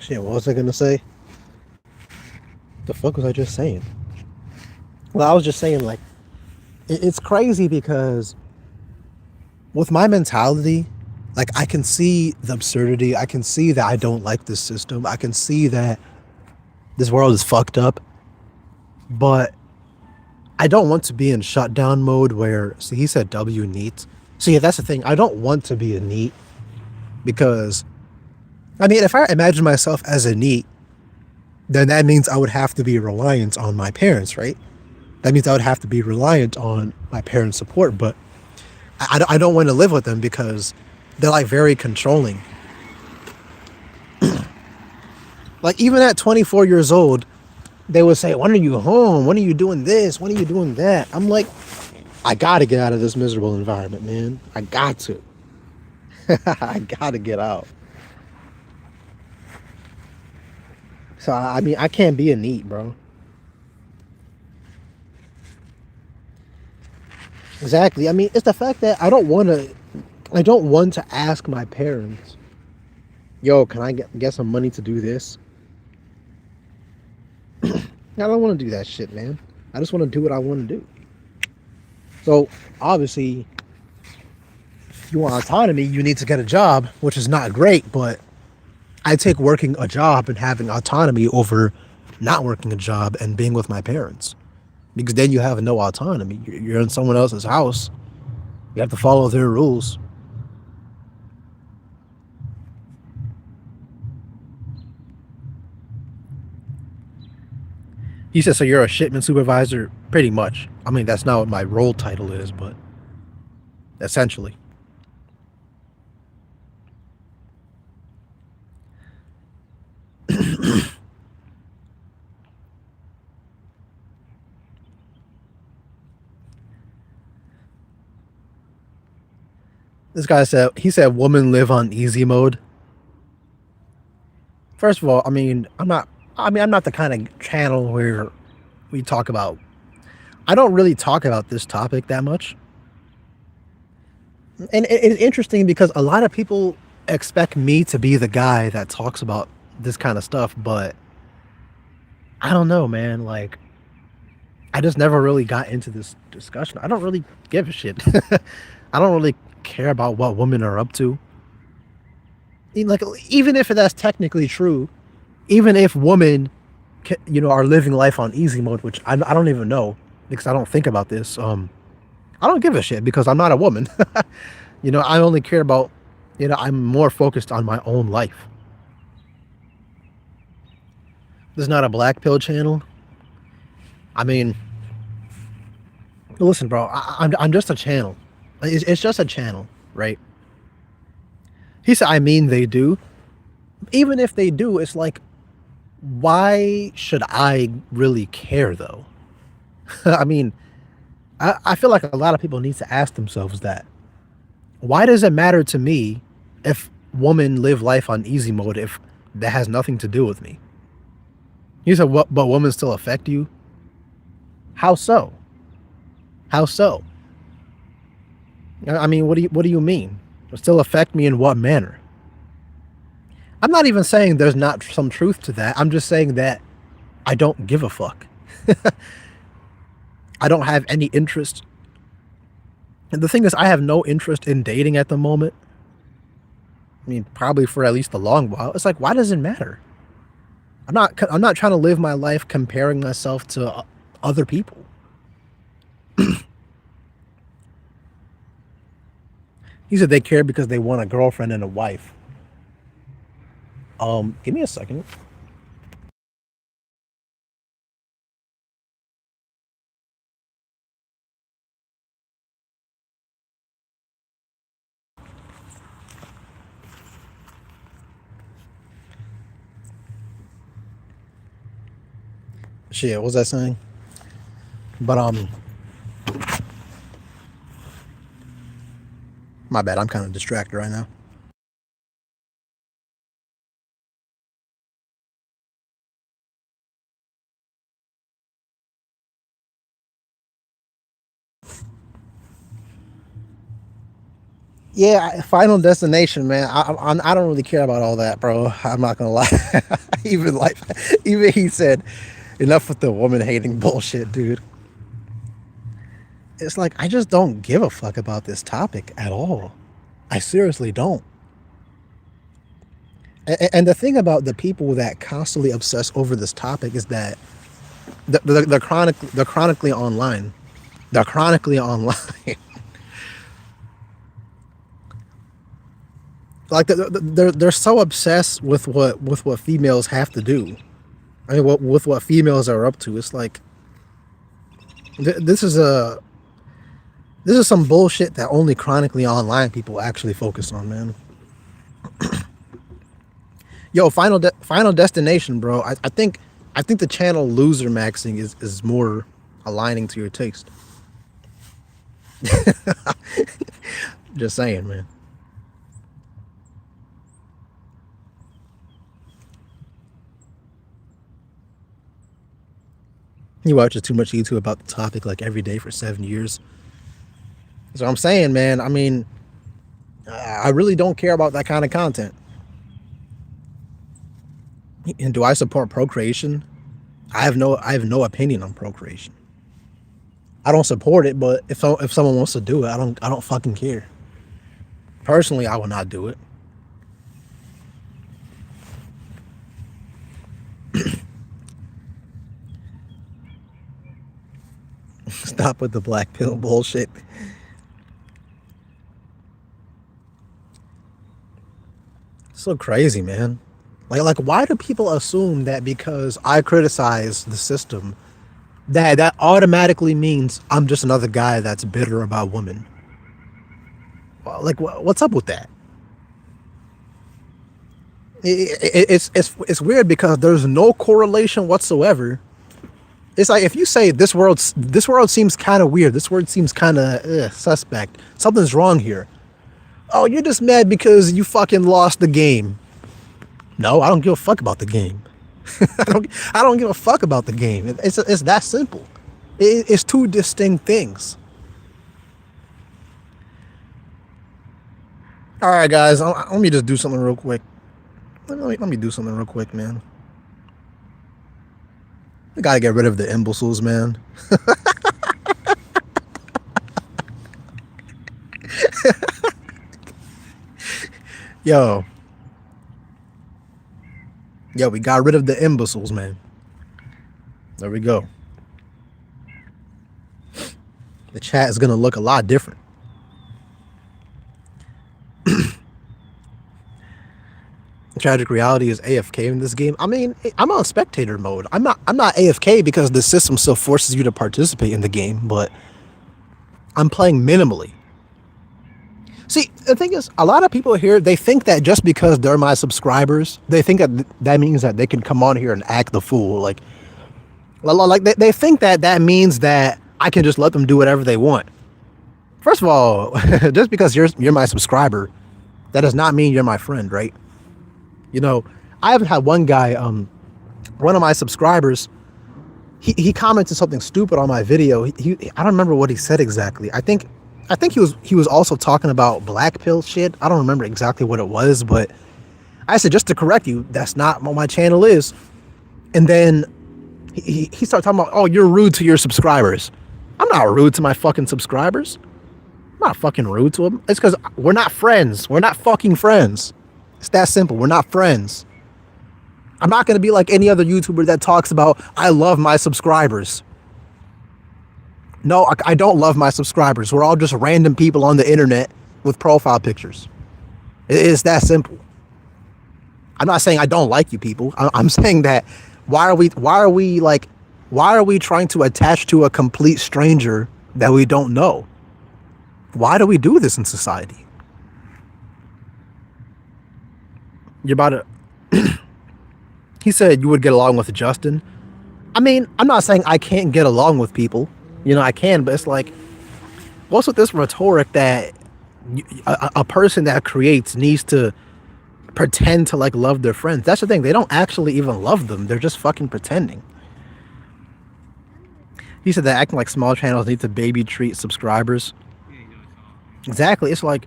Shit, what was I gonna say? The fuck was I just saying? Well, I was just saying, like, it's crazy because with my mentality, like, I can see the absurdity. I can see that I don't like this system. I can see that this world is fucked up. But I don't want to be in shutdown mode where, see, he said W neat. See, that's the thing. I don't want to be a neat because, I mean, if I imagine myself as a neat, then that means I would have to be reliant on my parents, right? That means I would have to be reliant on my parents' support. But I don't want to live with them because they're like very controlling. Like, even at 24 years old, they would say, when are you home? When are you doing this? When are you doing that? I'm like, I gotta get out of this miserable environment, man. I got to. I gotta get out. So, I mean, I can't be a neat, bro. Exactly. I mean, it's the fact that I don't want to ask my parents, yo, can I get some money to do this? I don't want to do that shit, man. I just want to do what I want to do. So, obviously, if you want autonomy, you need to get a job, which is not great, but I take working a job and having autonomy over not working a job and being with my parents. Because then you have no autonomy. You're in someone else's house. You have to follow their rules. He said, so you're a shipment supervisor? Pretty much. I mean, that's not what my role title is, but essentially. This guy said, he said, women live on easy mode. First of all, I'm not the kind of channel where we talk about, I don't really talk about this topic that much. And it's interesting because a lot of people expect me to be the guy that talks about this kind of stuff, but I don't know, man. Like, I just never really got into this discussion. I don't really give a shit. I don't really care about what women are up to. Like, even if that's technically true, even if women, are living life on easy mode, which I don't even know because I don't think about this. I don't give a shit because I'm not a woman. I only care about, I'm more focused on my own life. This is not a black pill channel. I mean, listen, bro, I'm just a channel. It's just a channel, right? He said, I mean, they do. Even if they do, it's like, why should I really care though? I mean, I feel like a lot of people need to ask themselves that. Why does it matter to me if women live life on easy mode if that has nothing to do with me? He said, what, but women still affect you? How so? How so? I mean, what do you mean? Still affect me in what manner? I'm not even saying there's not some truth to that. I'm just saying that I don't give a fuck. I don't have any interest. And the thing is, I have no interest in dating at the moment. I mean, probably for at least a long while. It's like, why does it matter? I'm not trying to live my life comparing myself to other people. He said they care because they want a girlfriend and a wife. Give me a second. Shit, what was I saying? But my bad. I'm kind of distracted right now. Yeah, Final Destination, man. I don't really care about all that, bro. I'm not gonna lie. even like, even he said, enough with the woman hating bullshit, dude. It's like I just don't give a fuck about this topic at all. I seriously don't. And the thing about the people that constantly obsess over this topic is that they're chronically online. They're chronically online. Like they're so obsessed with what females have to do. I mean, with what females are up to. It's like this is a this is some bullshit that only chronically online people actually focus on, man. Yo, Final Destination, bro. I think the channel loser maxing is more aligning to your taste. Just saying, man. He watches too much YouTube about the topic like every day for 7 years. So I'm saying, man. I mean, I really don't care about that kind of content. And do I support procreation? I have no opinion on procreation. I don't support it, but if someone wants to do it, I don't fucking care. Personally, I will not do it. Stop with the black pill bullshit. So crazy, man. Like why do people assume that because I criticize the system that automatically means I'm just another guy that's bitter about women? Well, like what's up with that? It's weird because there's no correlation whatsoever. It's like if you say this world seems kind of weird. This world seems kind of suspect. Something's wrong here. Oh, you're just mad because you fucking lost the game. No, I don't give a fuck about the game. I don't give a fuck about the game. It's that simple. It's two distinct things. All right, guys. Let me just do something real quick. Let me do something real quick, man. We gotta get rid of the imbeciles, man. Yo, yo, we got rid of the imbeciles, man. There we go. The chat is gonna look a lot different. Tragic reality is AFK in this game. I mean, I'm on spectator mode. I'm not AFK because the system still forces you to participate in the game, but I'm playing minimally. See, the thing is, a lot of people here, they think that just because they're my subscribers, they think that that means that they can come on here and act the fool. Like they think that that means that I can just let them do whatever they want. First of all, just because you're my subscriber, that does not mean you're my friend, right? You know, I haven't had one guy, one of my subscribers, he commented something stupid on my video. I don't remember what he said exactly. I think he was also talking about black pill shit. I don't remember exactly what it was, but I said, just to correct you, that's not what my channel is. And then he started talking about, oh, you're rude to your subscribers. I'm not rude to my fucking subscribers. I'm not fucking rude to them. It's because we're not friends. We're not fucking friends. It's that simple. We're not friends. I'm not going to be like any other YouTuber that talks about, I love my subscribers. No, I don't love my subscribers. We're all just random people on the internet with profile pictures. It's that simple. I'm not saying I don't like you people. I'm saying that why are we trying to attach to a complete stranger that we don't know? Why do we do this in society? You're about to he said you would get along with Justin. I mean, I'm not saying I can't get along with people. You know, I can, but it's like, what's with this rhetoric that a person that creates needs to pretend to like love their friends? That's the thing. They don't actually even love them. They're just fucking pretending. He said that acting like small channels need to baby treat subscribers. Exactly. It's like,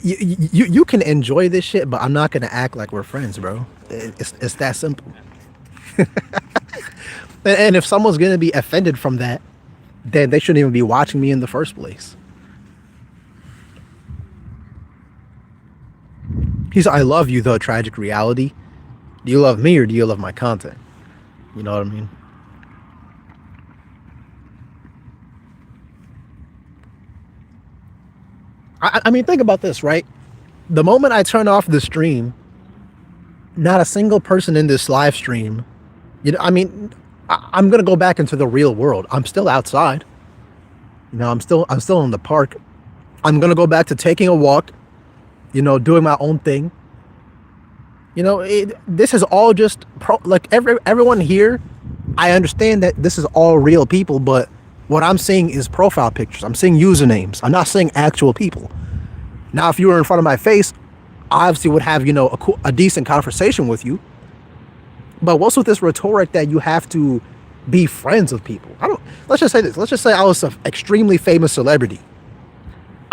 you can enjoy this shit, but I'm not gonna act like we're friends, bro. It's that simple. And if someone's gonna be offended from that, then they shouldn't even be watching me in the first place. He said, I love you though, tragic reality. Do you love me or do you love my content? You know what I mean? I mean, think about this, right? The moment I turn off the stream, not a single person in this live stream, you know, I mean, I'm gonna go back into the real world. I'm still outside. You know, I'm still in the park. I'm gonna go back to taking a walk, you know, doing my own thing. You know, this is all just like everyone here. I understand that this is all real people, but what I'm seeing is profile pictures. I'm seeing usernames. I'm not seeing actual people. Now, if you were in front of my face, I obviously would have, you know, a decent conversation with you. But what's with this rhetoric that you have to be friends with people? Let's just say this. Let's just say I was an extremely famous celebrity.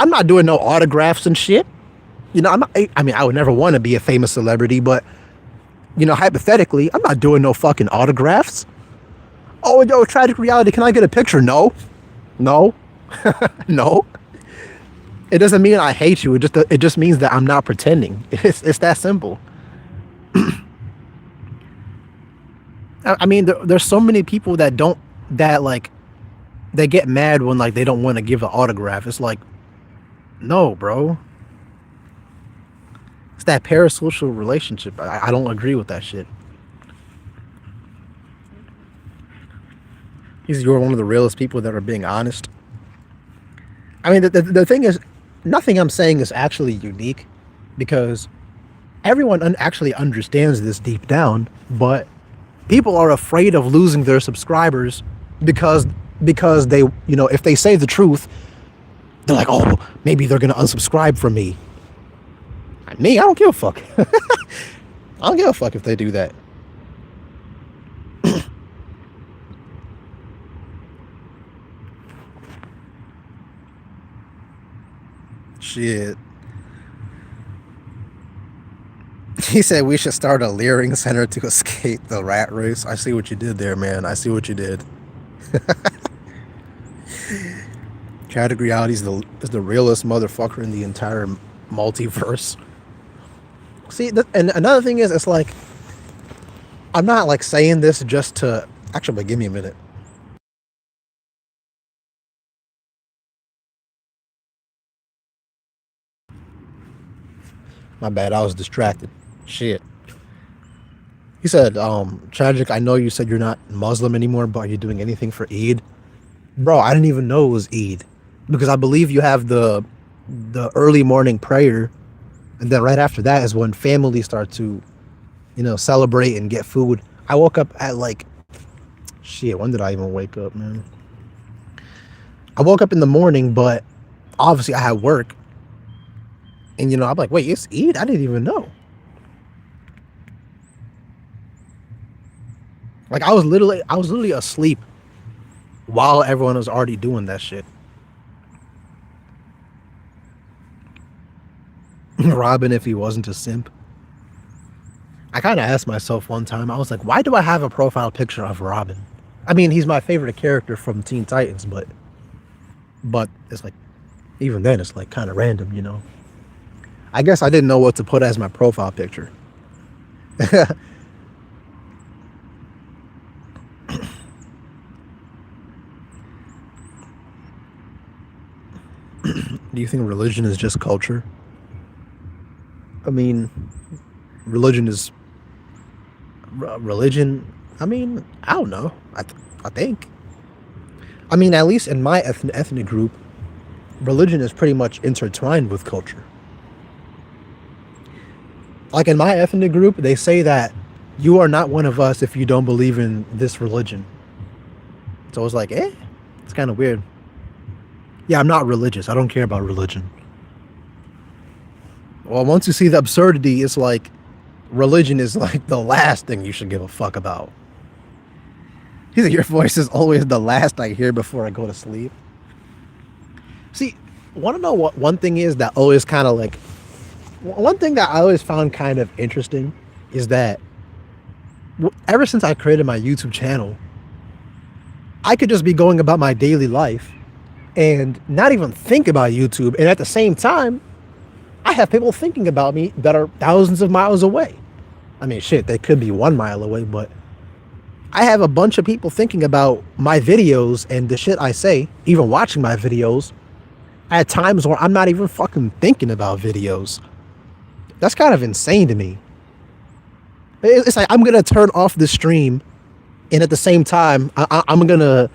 I'm not doing no autographs and shit. You know, I mean, I would never want to be a famous celebrity, but, you know, hypothetically, I'm not doing no fucking autographs. Oh, yo, tragic reality, can I get a picture? No. No. No. It doesn't mean I hate you. It just means that I'm not pretending. It's that simple. I mean, there's so many people that they get mad when like they don't want to give an autograph. It's like, no, bro. It's that parasocial relationship. I don't agree with that shit. You're one of the realest people that are being honest. I mean, the thing is, nothing I'm saying is actually unique, because everyone actually understands this deep down, but people are afraid of losing their subscribers because they, you know, if they say the truth, they're like, oh, maybe they're gonna unsubscribe from me. Me, I don't give a fuck. I don't give a fuck if they do that. Shit. He said we should start a Leering Center to escape the rat race. I see what you did there, man. I see what you did. Tragic Reality is the realest motherfucker in the entire multiverse. See, and another thing is, it's like, I'm not like saying this just to, actually, but give me a minute. My bad, I was distracted. Shit. He said, Tragic, I know you said you're not Muslim anymore, but are you doing anything for Eid? Bro, I didn't even know it was Eid. Because I believe you have the early morning prayer, and then right after that is when families start to, you know, celebrate and get food. I woke up at like, shit, when did I even wake up, man? I woke up in the morning, but obviously I had work. And, you know, I'm like, wait, it's Eid? I didn't even know. Like, I was literally asleep while everyone was already doing that shit. Robin if he wasn't a simp. I kind of asked myself one time, I was like, why do I have a profile picture of Robin? I mean, he's my favorite character from Teen Titans, but it's like, even then, it's like kind of random, you know? I guess I didn't know what to put as my profile picture. Do you think religion is just culture? I mean, religion is religion. I mean, I don't know. I think. I mean, at least in my ethnic group, religion is pretty much intertwined with culture. Like in my ethnic group, they say that you are not one of us if you don't believe in this religion. So it's like, it's kind of weird. Yeah, I'm not religious. I don't care about religion. Well, once you see the absurdity, it's like religion is like the last thing you should give a fuck about. He's like, your voice is always the last I hear before I go to sleep. See, want to know what one thing is that always kind of like, one thing that I always found kind of interesting is that ever since I created my YouTube channel, I could just be going about my daily life and not even think about YouTube. And at the same time, I have people thinking about me that are thousands of miles away. I mean, shit, they could be 1 mile away, but I have a bunch of people thinking about my videos and the shit I say, even watching my videos at times where I'm not even fucking thinking about videos. That's kind of insane to me. It's like I'm going to turn off the stream and at the same time, I'm going to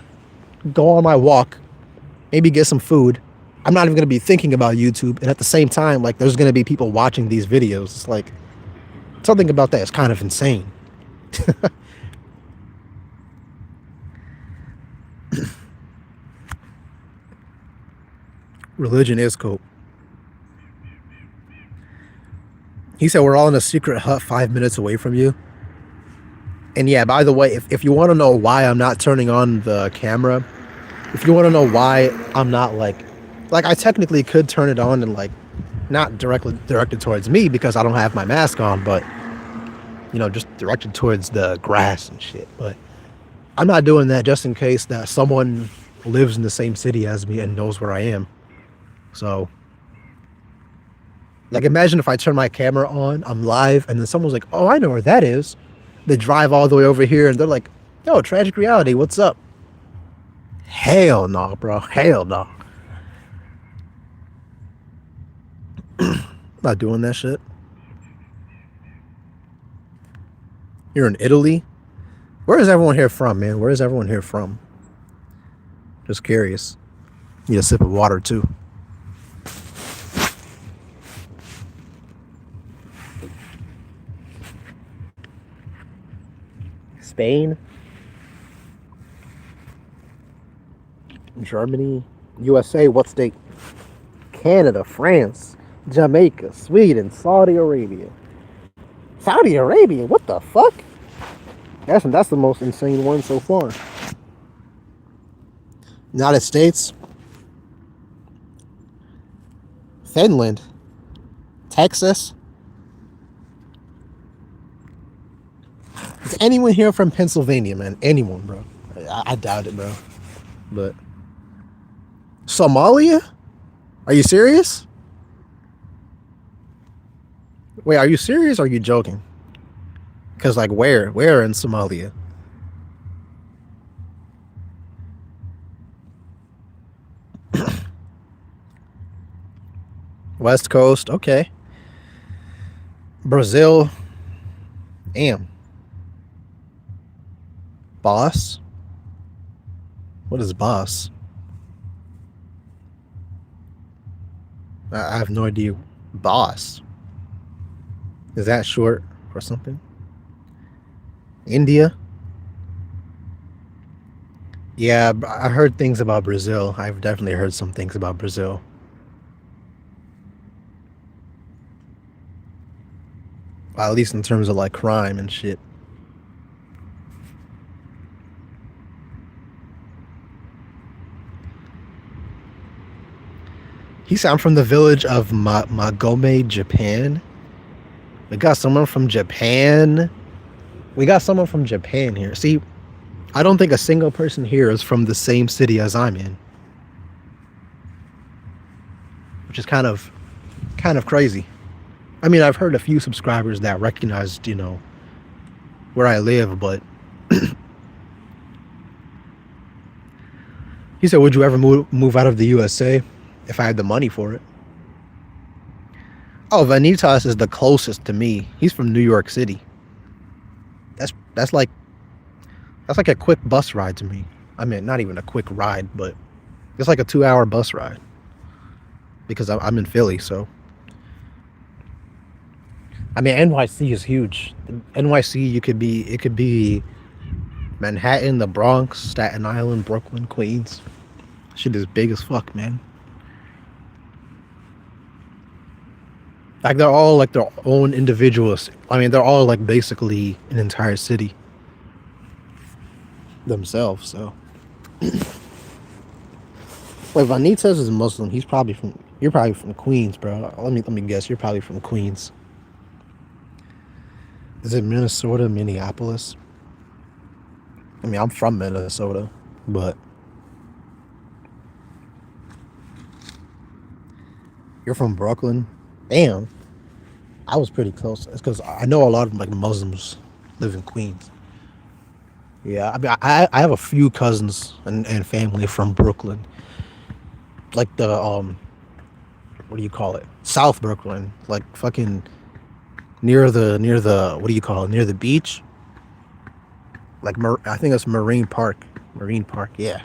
go on my walk, maybe get some food. I'm not even going to be thinking about YouTube. And at the same time, like there's going to be people watching these videos. It's like something about that is kind of insane. Religion is cool. He said we're all in a secret hut 5 minutes away from you. And yeah, by the way, if you want to know why I'm not turning on the camera, if you want to know why I'm not like I technically could turn it on and like not directly directed towards me because I don't have my mask on, but you know, just directed towards the grass and shit. But I'm not doing that just in case that someone lives in the same city as me and knows where I am. So, like, imagine if I turn my camera on, I'm live, and then someone's like, oh, I know where that is. They drive all the way over here, and they're like, yo, Tragic Reality, what's up? Hell no, bro. Hell no. Not doing that shit. You're in Italy? Where is everyone here from, man? Where is everyone here from? Just curious. Need a sip of water, too. Spain? Germany? USA? What state? Canada, France, Jamaica, Sweden, Saudi Arabia. Saudi Arabia? What the fuck? That's the most insane one so far. United States, Finland, Texas. Is anyone here from Pennsylvania, man? Anyone, bro? I doubt it, bro. But Somalia? Are you serious? Wait, are you serious or are you joking? Because, like, where? Where in Somalia? West Coast, okay. Brazil. Damn. Boss? What is boss? I have no idea. Boss. Is that short for something? India? Yeah, I heard things about Brazil. I've definitely heard some things about Brazil. Well, at least in terms of like crime and shit. He said, I'm from the village of Magome, Japan. We got someone from Japan. We got someone from Japan here. See, I don't think a single person here is from the same city as I'm in, which is kind of crazy. I mean, I've heard a few subscribers that recognized, where I live, but he said, would you ever move out of the USA if I had the money for it? Oh, Vanitas is the closest to me. He's from New York City. That's like a quick bus ride to me. I mean, not even a quick ride, but it's like a 2-hour bus ride because I'm in Philly. So, I mean, NYC is huge. NYC, it could be Manhattan, the Bronx, Staten Island, Brooklyn, Queens. Shit is big as fuck, man. Like, they're all like their own individuals. I mean, they're all like basically an entire city themselves. So, wait, Vanitas is Muslim. You're probably from Queens, bro. Let me guess. You're probably from Queens. Is it Minnesota, Minneapolis? I mean, I'm from Minnesota, but you're from Brooklyn. Damn, I was pretty close. It's because I know a lot of like Muslims live in Queens. Yeah, I mean, I have a few cousins and family from Brooklyn, like the what do you call it? South Brooklyn, like fucking near the what do you call it? Near the beach, like I think it's Marine Park, yeah,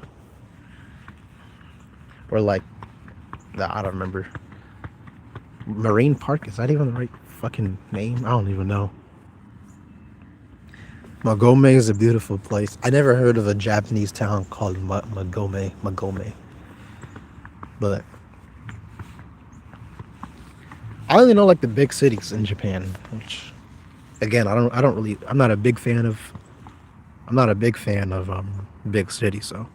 or like I don't remember. Marine Park, is that even the right fucking name? I don't even know. Magome is a beautiful place. I never heard of a Japanese town called Magome, but I only know like the big cities in Japan, which again, I'm not a big fan of big cities. So,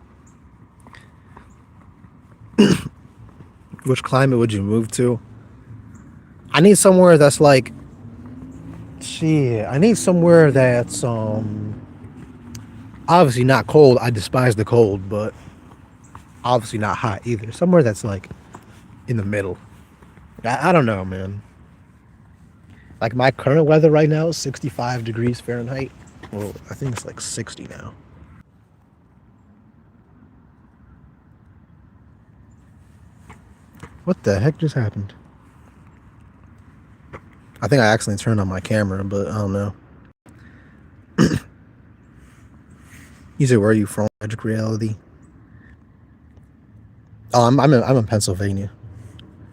which climate would you move to? I need somewhere that's like, shit. I need somewhere that's obviously not cold. I despise the cold, but obviously not hot either. Somewhere that's like in the middle. I don't know, man. Like my current weather right now is 65 degrees Fahrenheit. Well, I think it's like 60 now. What the heck just happened? I think I accidentally turned on my camera, but I don't know. You said, where are you from? Magic Reality. Oh, I'm in Pennsylvania.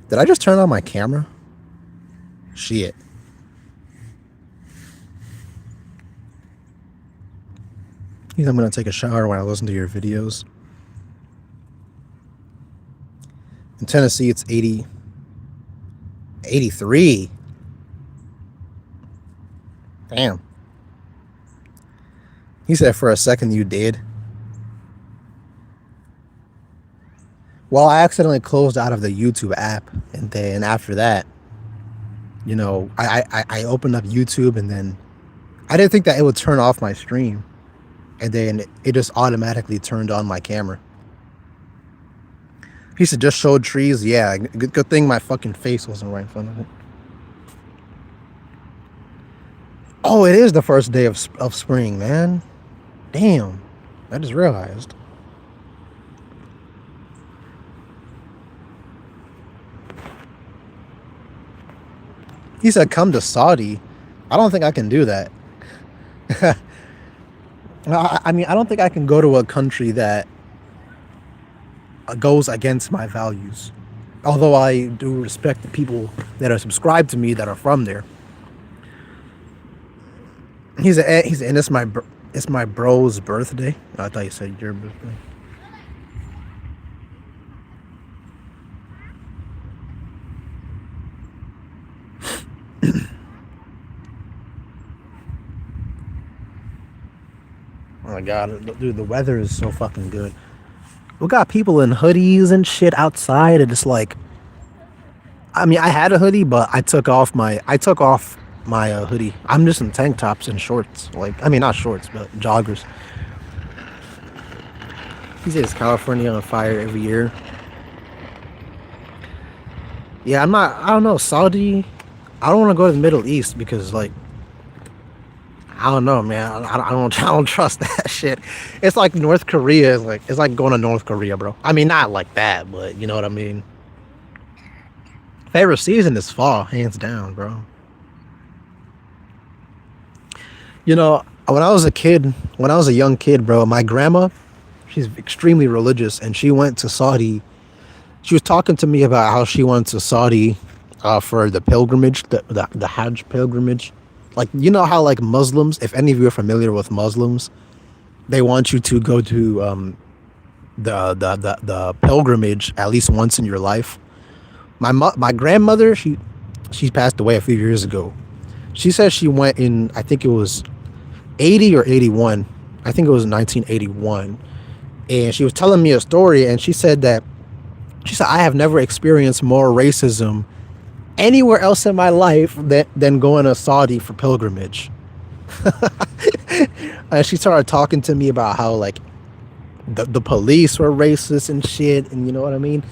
Did I just turn on my camera? Shit. You think I'm gonna take a shower when I listen to your videos? In Tennessee, it's 83. Damn. He said for a second you did. Well, I accidentally closed out of the YouTube app, and then after that, I opened up YouTube, and then I didn't think that it would turn off my stream, and then it just automatically turned on my camera. He said just showed trees. Yeah, good thing my fucking face wasn't right in front of it. Oh, it is the first day of spring, man. Damn, I just realized. He said, come to Saudi. I don't think I can do that. I mean, I don't think I can go to a country that goes against my values. Although I do respect the people that are subscribed to me that are from there. He said, and it's my bro's birthday. I thought you said your birthday. Oh my god, dude, the weather is so fucking good. We got people in hoodies and shit outside, and it's like I mean, I had a hoodie, but I took off my hoodie. I'm just in tank tops and shorts. Like, I mean, not shorts, but joggers. He says California on fire every year. Yeah, I'm not. I don't know Saudi. I don't want to go to the Middle East because, like, I don't know, man. I don't. I don't trust that shit. It's like North Korea. Is like it's like going to North Korea, bro. I mean, not like that, but you know what I mean. Favorite season is fall, hands down, bro. You know, when I was a young kid, bro, my grandma, she's extremely religious, and she went to Saudi. She was talking to me about how she went to Saudi for the pilgrimage, the Hajj pilgrimage. Like, you know how, like, Muslims, if any of you are familiar with Muslims, they want you to go to the pilgrimage at least once in your life. My grandmother, she passed away a few years ago. She said she went in, I think it was 80 or 81. I think it was 1981. And she was telling me a story, and she said I have never experienced more racism anywhere else in my life than going to Saudi for pilgrimage. And she started talking to me about how, like, the police were racist and shit, and you know what I mean.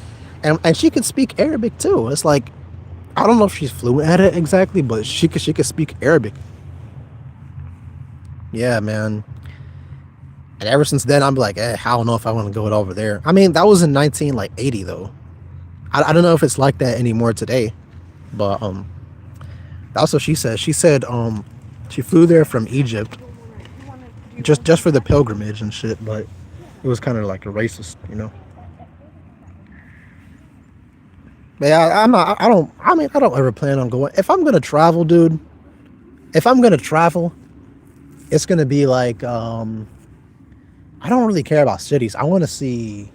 And she could speak Arabic too. It's like, I don't know if she's fluent at it exactly, but she could speak Arabic. Yeah, man. And ever since then, I'm like, I don't know if I want to go over there. I mean, that was in 1980 though. I don't know if it's like that anymore today, but that's what she said. She said she flew there from Egypt just for the pilgrimage and shit, but it was kind of like a racist, you know. But yeah, I'm not. I don't. I mean, I don't ever plan on going. If I'm gonna travel, dude. If I'm gonna travel, it's gonna be like I don't really care about cities. I want to see,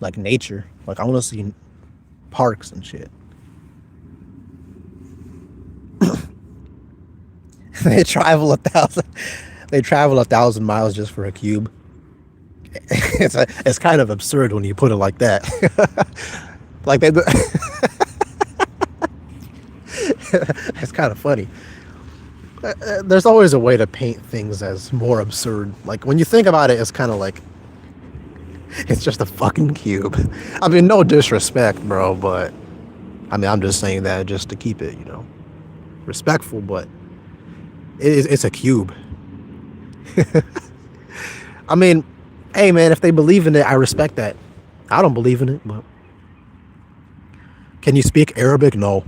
like, nature. Like, I want to see parks and shit. they travel a thousand. They travel 1,000 miles just for a cube. It's kind of absurd when you put it like that. Like they. It's kind of funny. There's always a way to paint things as more absurd. Like, when you think about it, it's kind of like it's just a fucking cube. I mean, no disrespect, bro, but I mean, I'm just saying that just to keep it, respectful. But it's a cube. I mean, hey man, if they believe in it, I respect that. I don't believe in it, but can you speak Arabic? No.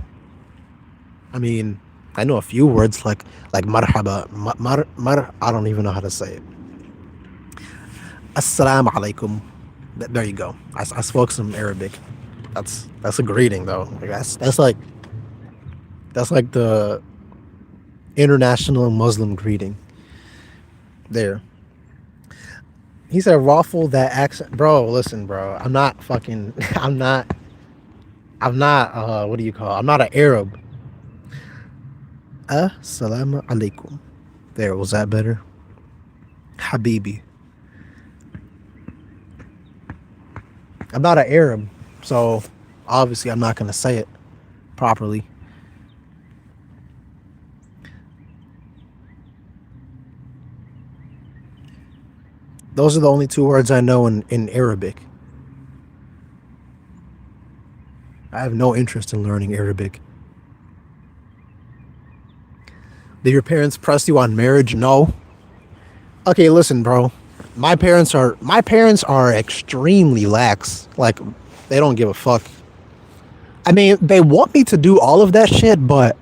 I mean, I know a few words like marhaba, I don't even know how to say it. Assalamu alaikum. There you go. I spoke some Arabic. That's a greeting though. Like, that's like the international Muslim greeting. There. He said raffle that accent, bro. Listen, bro. I'm not fucking. I'm not. What do you call? I'm not an Arab. Assalamu alaikum. There, was that better? Habibi. I'm not an Arab, so obviously I'm not gonna say it properly. Those are the only two words I know in Arabic. I have no interest in learning Arabic. Did your parents press you on marriage? No. Okay, listen, bro. My parents are extremely lax. Like, they don't give a fuck. I mean, they want me to do all of that shit, but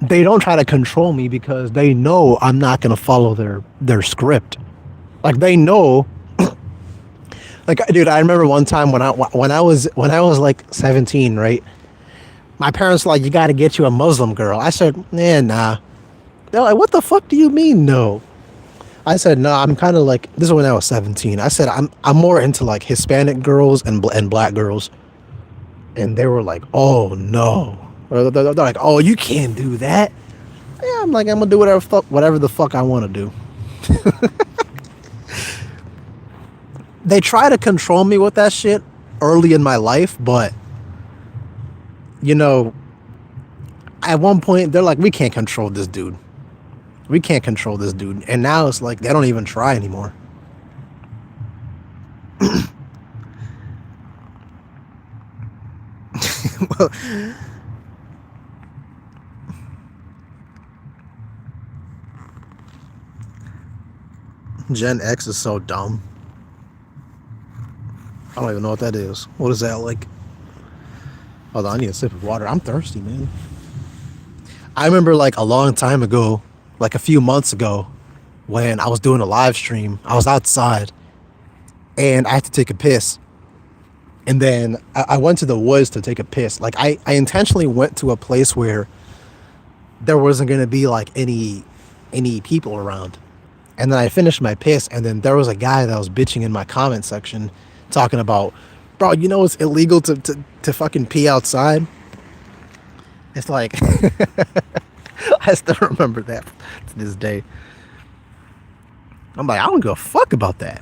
they don't try to control me because they know I'm not gonna follow their script. Like, they know. Like, dude, I remember one time when I was like 17, right? My parents were like, you got to get you a Muslim girl. I said, nah. They're like, what the fuck do you mean, no? I said, no, I'm kind of like, this is when I was 17. I said, I'm more into like Hispanic girls and black girls. And they were like, oh no. Or they're like, oh, you can't do that. Yeah, I'm like, I'm gonna do whatever the fuck I want to do. They try to control me with that shit early in my life, but you know, at one point they're like, we can't control this dude. We can't control this dude. And now it's like they don't even try anymore. Well, Gen X is so dumb. I don't even know what that is. What is that like? Hold on, I need a sip of water. I'm thirsty, man. I remember like a long time ago, like a few months ago, when I was doing a live stream, I was outside and I had to take a piss. And then I went to the woods to take a piss. Like I intentionally went to a place where there wasn't gonna be like any people around. And then I finished my piss, and then there was a guy that was bitching in my comment section talking about, bro, you know it's illegal to fucking pee outside. It's like I still remember that to this day. I'm like, I don't give a fuck about that.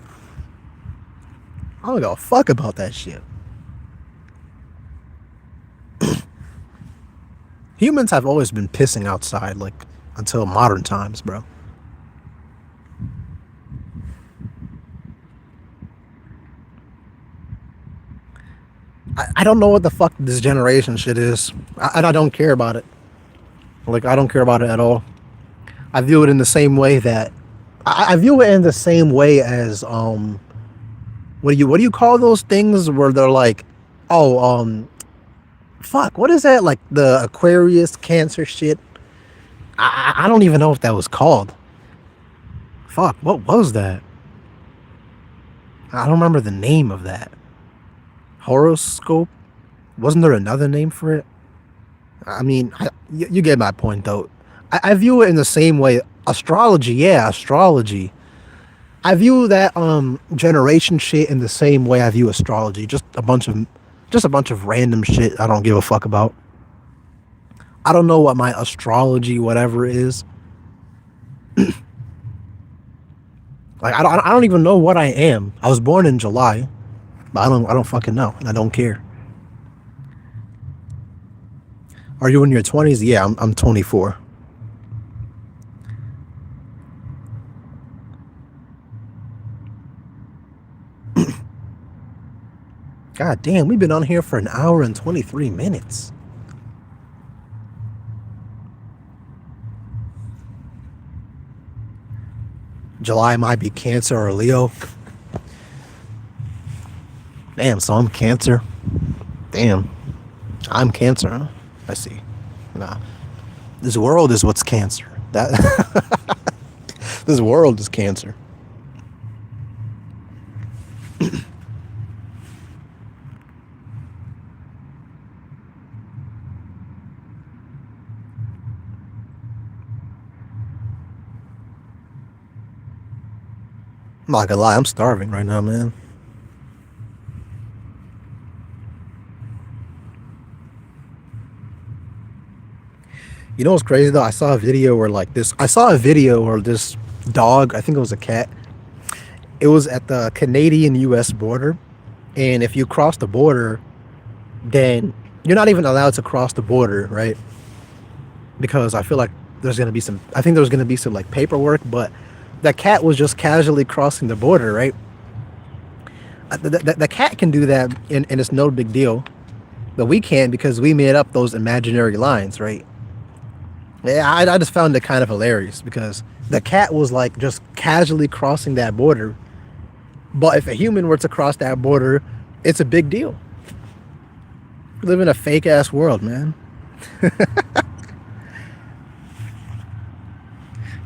I don't give a fuck about that shit. Humans have always been pissing outside, like until modern times, bro. I don't know what the fuck this generation shit is. I don't care about it. Like I don't care about it at all. I view it in the same way that I view it in the same way as what do you call those things where they're like, oh fuck, what is that, like the Aquarius cancer shit? I don't even know what that was called. Fuck, what was that? I don't remember the name of that. Horoscope? Wasn't there another name for it? I mean, you get my point though. I view it in the same way. Astrology, yeah, astrology. I view that generation shit in the same way I view astrology. Just a bunch of random shit I don't give a fuck about. I don't know what my astrology whatever is. Like I don't even know what I am. I was born in July, but I don't fucking know, and I don't care. Are you in your 20s? Yeah, I'm 24. God damn, we've been on here for an hour and 23 minutes. July might be Cancer or Leo. Damn, so I'm Cancer. Damn, I'm Cancer, huh? I see. Nah, this world is what's Cancer. That this world is Cancer. I'm not gonna lie, I'm starving right now, man. You know what's crazy though? I saw a video where this dog, I think it was a cat, it was at the Canadian US border. And if you cross the border, then you're not even allowed to cross the border, right? Because I feel like I think there's gonna be some like paperwork, but the cat was just casually crossing the border, right? The cat can do that, and it's no big deal, but we can't because we made up those imaginary lines, right? Yeah, I just found it kind of hilarious because the cat was like just casually crossing that border, but if a human were to cross that border, it's a big deal. We live in a fake ass world, man.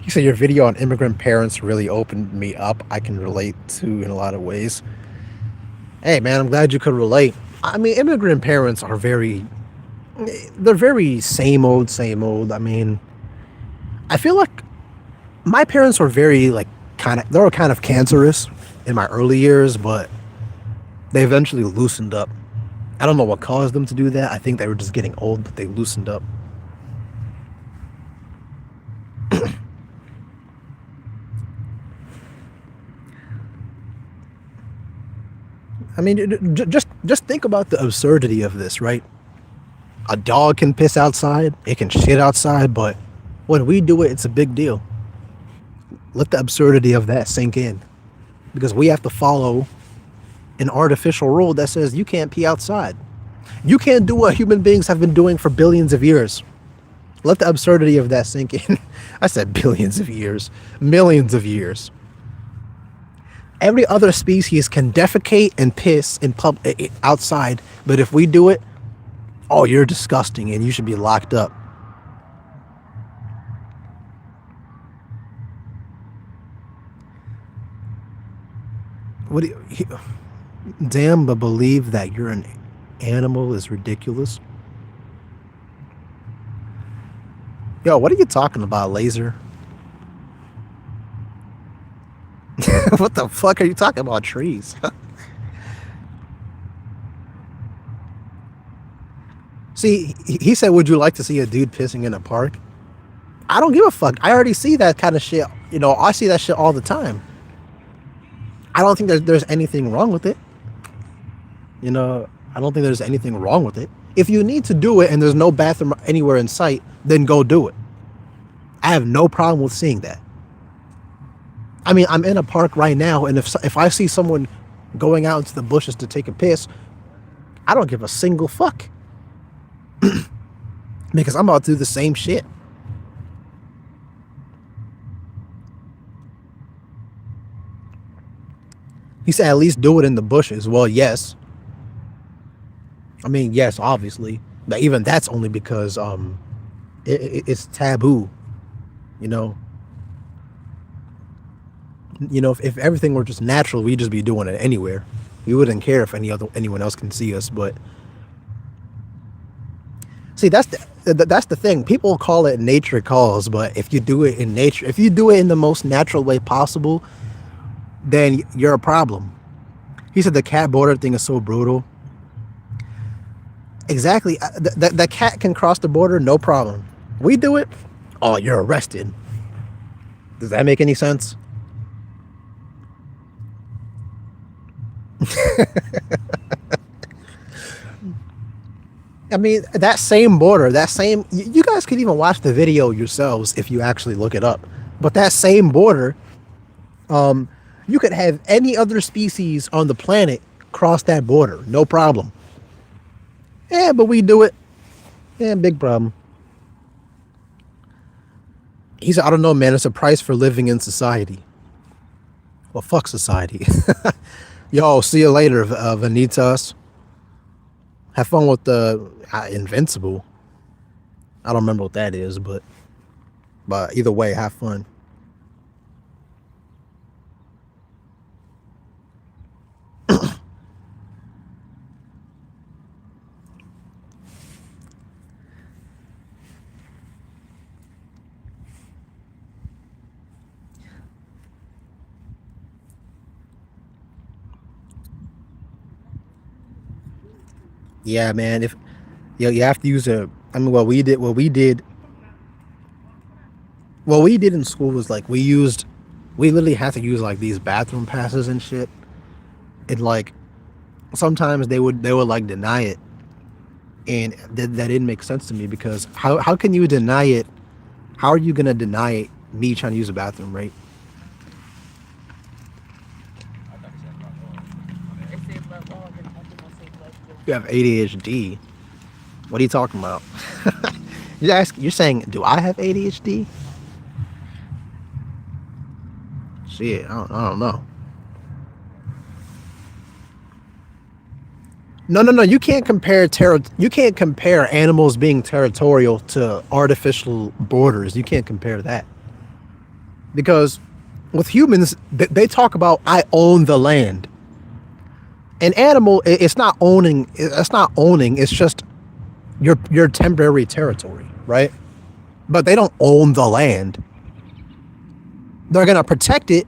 You said your video on immigrant parents really opened me up. I can relate to in a lot of ways. Hey, man, I'm glad you could relate. I mean, immigrant parents are they're very same old, same old. I mean, I feel like my parents were very like they were kind of cancerous in my early years, but they eventually loosened up. I don't know what caused them to do that. I think they were just getting old, but they loosened up. I mean, just think about the absurdity of this, right? A dog can piss outside, it can shit outside, but when we do it, it's a big deal. Let the absurdity of that sink in. Because we have to follow an artificial rule that says you can't pee outside. You can't do what human beings have been doing for billions of years. Let the absurdity of that sink in. I said billions of years, millions of years. Every other species can defecate and piss in outside, but if we do it, oh, you're disgusting and you should be locked up. What do you, damn, but believe that you're an animal is ridiculous. Yo, what are you talking about, laser? What the fuck are you talking about, trees? See, he said, would you like to see a dude pissing in a park? I don't give a fuck. I already see that kind of shit. You know, I see that shit all the time. I don't think there's anything wrong with it. You know, I don't think there's anything wrong with it. If you need to do it and there's no bathroom anywhere in sight, then go do it. I have no problem with seeing that. I mean, I'm in a park right now, and if I see someone going out into the bushes to take a piss, I don't give a single fuck. Because I'm about to do the same shit. He said, at least do it in the bushes. Well, yes. I mean, yes, obviously. But even that's only because it's taboo, you know. You know, if everything were just natural, we'd just be doing it anywhere. We wouldn't care if anyone else can see us. But see, that's the thing. People call it nature calls, but if you do it in nature, if you do it in the most natural way possible, then you're a problem. He said the cat border thing is so brutal. Exactly. The cat can cross the border, no problem. We do it, oh, you're arrested. Does that make any sense? I mean, that same border, you guys could even watch the video yourselves if you actually look it up. But that same border, you could have any other species on the planet cross that border, no problem. Yeah, but we do it. Yeah, big problem. He said, I don't know, man, it's a price for living in society. Well, fuck society. Yo, see you later, Vanitas. Have fun with the Invincible. I don't remember what that is, but either way, have fun. Yeah, man. If you have to use a. I mean, what we did in school was like we literally had to use like these bathroom passes and shit, and like sometimes they would like deny it, and that didn't make sense to me because how can you deny it? How are you gonna deny me trying to use a bathroom, right? You have ADHD. What are you talking about? You're saying, do I have ADHD? Shit, I don't know. No. You can't compare You can't compare animals being territorial to artificial borders. You can't compare that because with humans, they talk about I own the land. An animal, it's not owning. It's not owning. It's just your temporary territory, right? But they don't own the land. They're gonna protect it,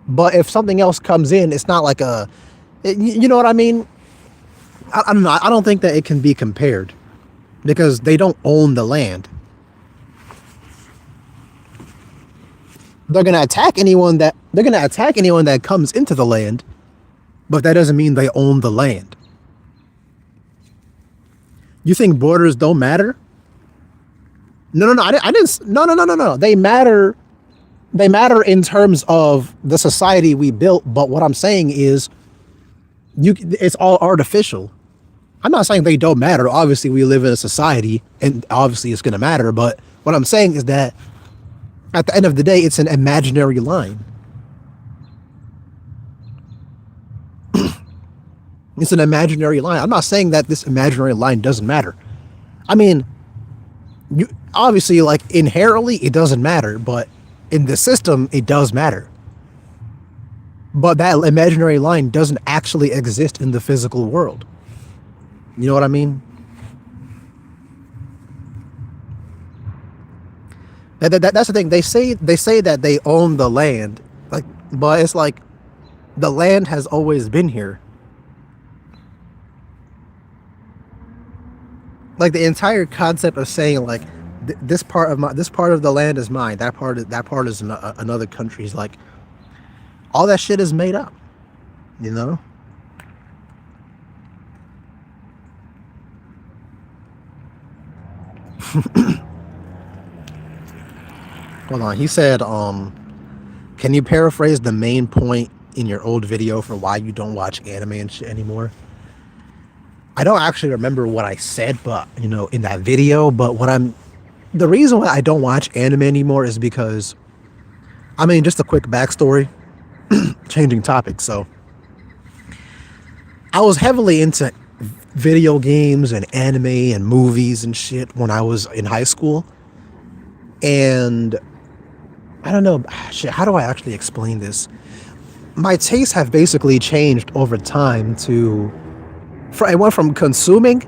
but if something else comes in, it's not like you know what I mean? I don't know. I don't think that it can be compared because they don't own the land. They're gonna attack anyone that comes into the land, but that doesn't mean they own the land. You think borders don't matter? No, no, no. I didn't. No, no, no, no, no. They matter. They matter in terms of the society we built. But what I'm saying is, it's all artificial. I'm not saying they don't matter. Obviously, we live in a society, and obviously, it's going to matter. But what I'm saying is that at the end of the day, it's an imaginary line. It's an imaginary line. I'm not saying that this imaginary line doesn't matter. I mean, you obviously, like, inherently it doesn't matter, but in the system it does matter. But that imaginary line doesn't actually exist in the physical world. You know what I mean? That's the thing. They say that they own the land, like, but it's like the land has always been here. Like the entire concept of saying like this part of the land is mine, that part is another country's, like, all that shit is made up, you know. Hold on, he said, can you paraphrase the main point in your old video for why you don't watch anime and shit anymore? I don't actually remember what I said, but in that video. But the reason why I don't watch anime anymore is because, I mean, just a quick backstory, changing topics. So I was heavily into video games and anime and movies and shit when I was in high school. And I don't know, shit, how do I actually explain this? My tastes have basically changed over time I went from consuming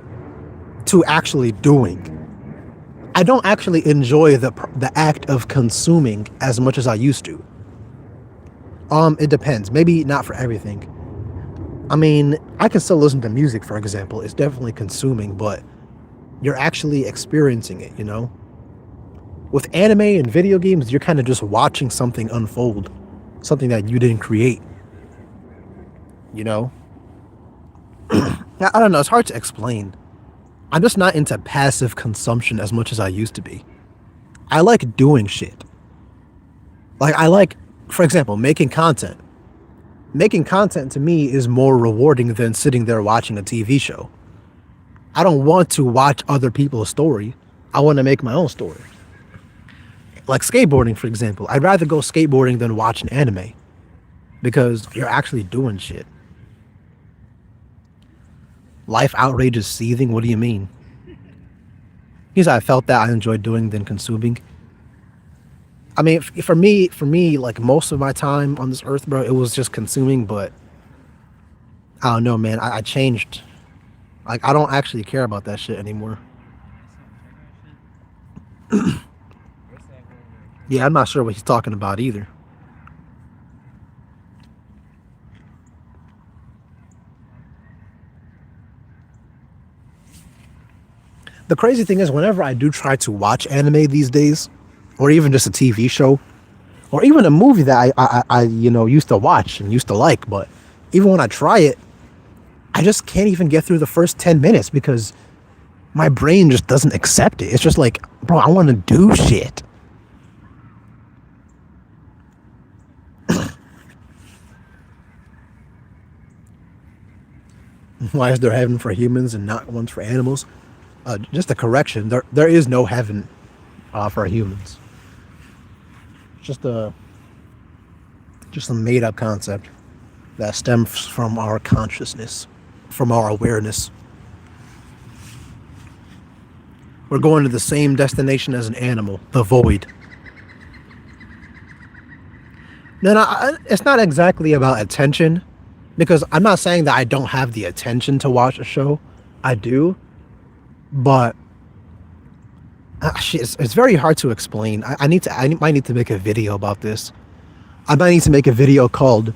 to actually doing. I don't actually enjoy the act of consuming as much as I used to. It depends. Maybe not for everything. I mean, I can still listen to music, for example. It's definitely consuming, but you're actually experiencing it, you know? With anime and video games, you're kind of just watching something unfold, something that you didn't create, you know? I don't know, it's hard to explain. I'm just not into passive consumption as much as I used to be. I like doing shit. Like, I like, for example, making content. Making content to me is more rewarding than sitting there watching a TV show. I don't want to watch other people's story. I want to make my own story. Like skateboarding, for example. I'd rather go skateboarding than watch an anime because you're actually doing shit. Life outrageous seething? What do you mean? Because I felt that I enjoyed doing than consuming. I mean, for me, like most of my time on this earth, bro, it was just consuming. But I don't know, man. I changed. Like, I don't actually care about that shit anymore. Yeah, I'm not sure what he's talking about either. The crazy thing is, whenever I do try to watch anime these days, or even just a TV show, or even a movie that I used to watch and used to like, but even when I try it, I just can't even get through the first 10 minutes because my brain just doesn't accept it. It's just like, bro, I want to do shit. Why is there heaven for humans and not ones for animals? Just a correction. There is no heaven for humans. Just a made up concept that stems from our consciousness, from our awareness. We're going to the same destination as an animal, the void. No, it's not exactly about attention, because I'm not saying that I don't have the attention to watch a show. I do, but it's very hard to explain. I might need to make a video about this. I might need to make a video called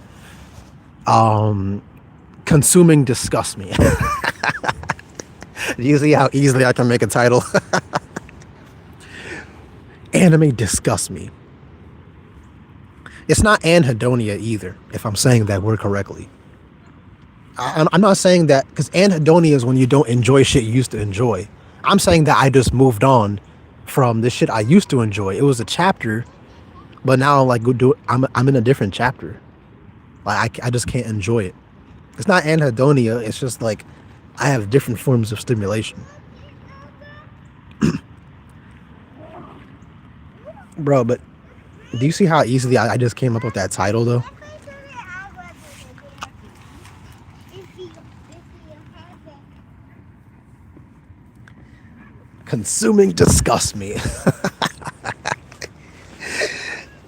"Consuming Disgusts Me." You see how easily I can make a title? Anime disgusts me. It's not anhedonia either, if I'm saying that word correctly. I'm not saying that because anhedonia is when you don't enjoy shit you used to enjoy. I'm saying that I just moved on from the shit I used to enjoy. It was a chapter, but now like I'm in a different chapter. Like I just can't enjoy it. It's not anhedonia. It's just like I have different forms of stimulation, bro. But do you see how easily I just came up with that title though? Consuming disgusts me.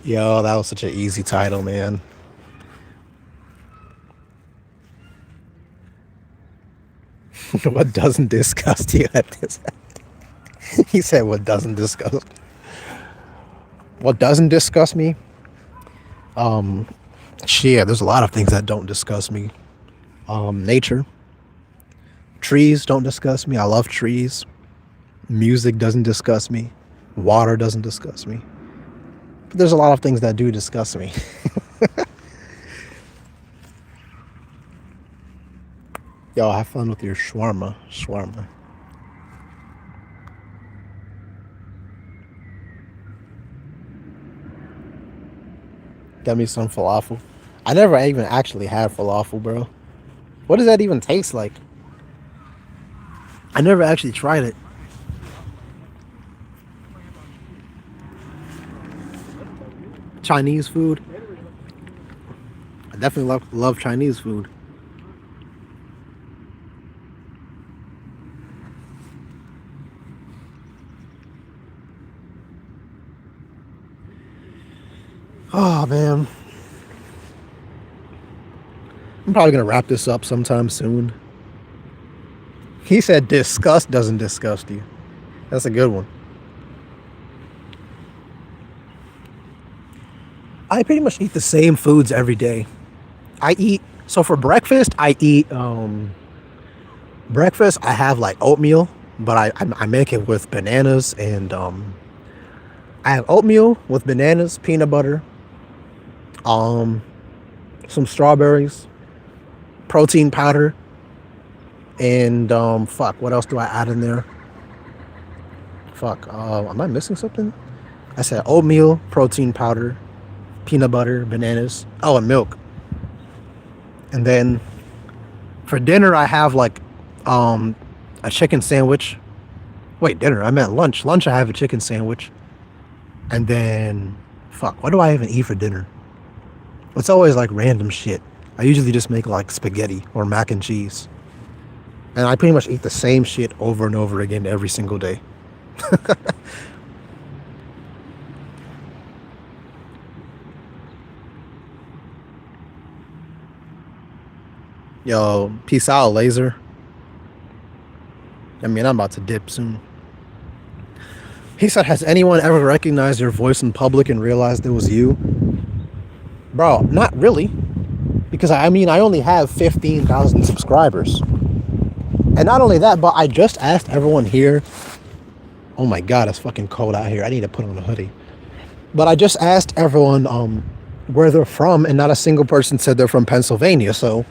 Yo, that was such an easy title, man. What doesn't disgust you at this? He said, "What doesn't disgust? What doesn't disgust me? Shit, there's a lot of things that don't disgust me. Nature, trees don't disgust me. I love trees. Music doesn't disgust me. Water doesn't disgust me. But there's a lot of things that do disgust me. Yo, have fun with your shawarma. Shawarma. Get me some falafel. I never even actually had falafel, bro. What does that even taste like? I never actually tried it. Chinese food. I definitely love Chinese food. Oh man, I'm probably gonna wrap this up sometime soon. He said disgust doesn't disgust you. That's a good one. I pretty much eat the same foods every day. I eat so for breakfast. I eat breakfast. I have like oatmeal, but I make it with bananas and I have oatmeal with bananas, peanut butter, um, some strawberries, protein powder, and fuck. What else do I add in there? Fuck. Am I missing something? I said oatmeal, protein powder, peanut butter, bananas. Oh, and milk. And then for dinner, I have like a chicken sandwich. Wait, dinner? I meant lunch. Lunch, I have a chicken sandwich. And then, fuck, what do I even eat for dinner? It's always like random shit. I usually just make like spaghetti or mac and cheese. And I pretty much eat the same shit over and over again every single day. Yo, peace out, laser. I mean, I'm about to dip soon. He said, has anyone ever recognized your voice in public and realized it was you? Bro, not really. Because I mean, I only have 15,000 subscribers. And not only that, but I just asked everyone here. Oh my God, it's fucking cold out here. I need to put on a hoodie. But I just asked everyone where they're from, and not a single person said they're from Pennsylvania. So,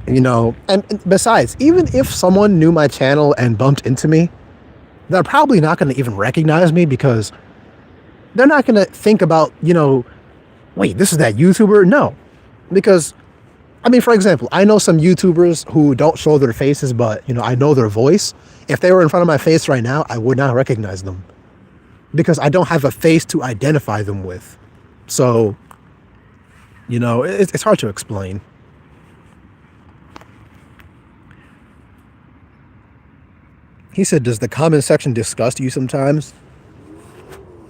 you know, and besides, even if someone knew my channel and bumped into me, they're probably not going to even recognize me because they're not going to think about, you know, wait, this is that YouTuber? No. Because, I mean, for example, I know some YouTubers who don't show their faces, but, you know, I know their voice. If they were in front of my face right now, I would not recognize them because I don't have a face to identify them with. So, you know, it's hard to explain. He said, does the comment section disgust you sometimes?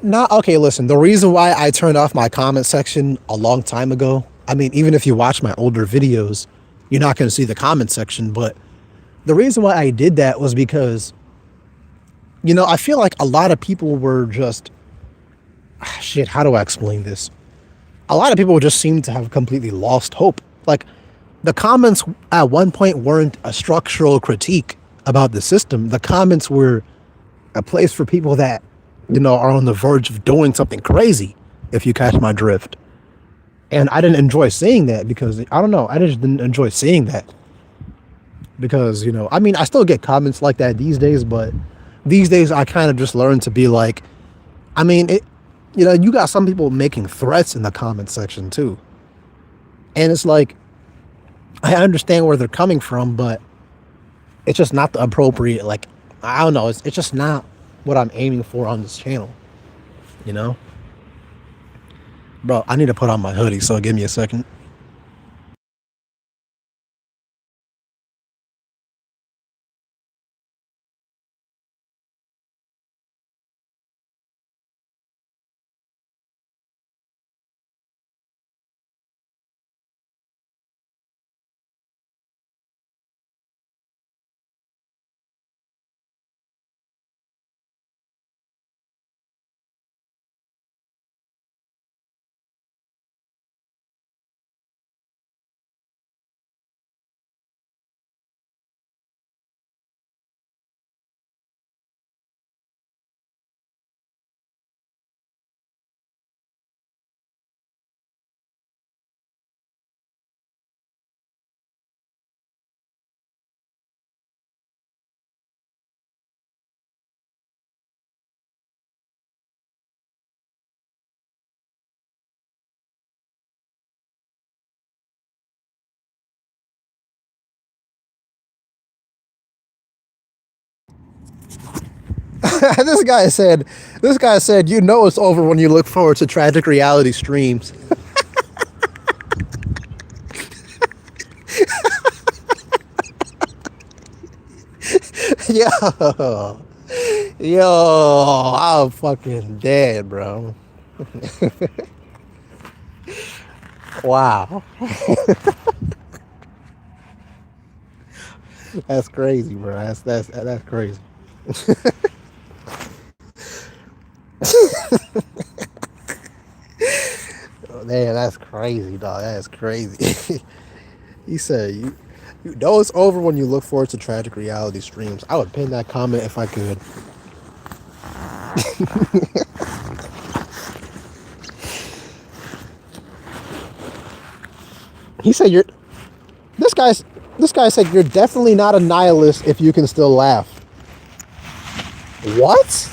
Not okay, listen, the reason why I turned off my comment section a long time ago, I mean, even if you watch my older videos, you're not going to see the comment section, but the reason why I did that was because, you know, I feel like a lot of people were just, shit, how do I explain this? A lot of people just seemed to have completely lost hope. Like, the comments at one point weren't a structural critique about the system. The comments were a place for people that, you know, are on the verge of doing something crazy, if you catch my drift. And I didn't enjoy seeing that because I don't know, I just didn't enjoy seeing that because, I mean, I still get comments like that these days, but these days I kind of just learned to be like, I mean, you got some people making threats in the comment section too. And it's like, I understand where they're coming from, but it's just not the appropriate, like, I don't know, it's just not what I'm aiming for on this channel, you know? Bro, I need to put on my hoodie, so give me a second. this guy said, it's over when you look forward to tragic reality streams. Yo, I'm fucking dead, bro. Wow. That's crazy, bro. That's crazy. Oh, man, that's crazy, dog. That's crazy. He said, you know it's over when you look forward to tragic reality streams. I would pin that comment if I could. He said this guy said you're definitely not a nihilist if you can still laugh. What?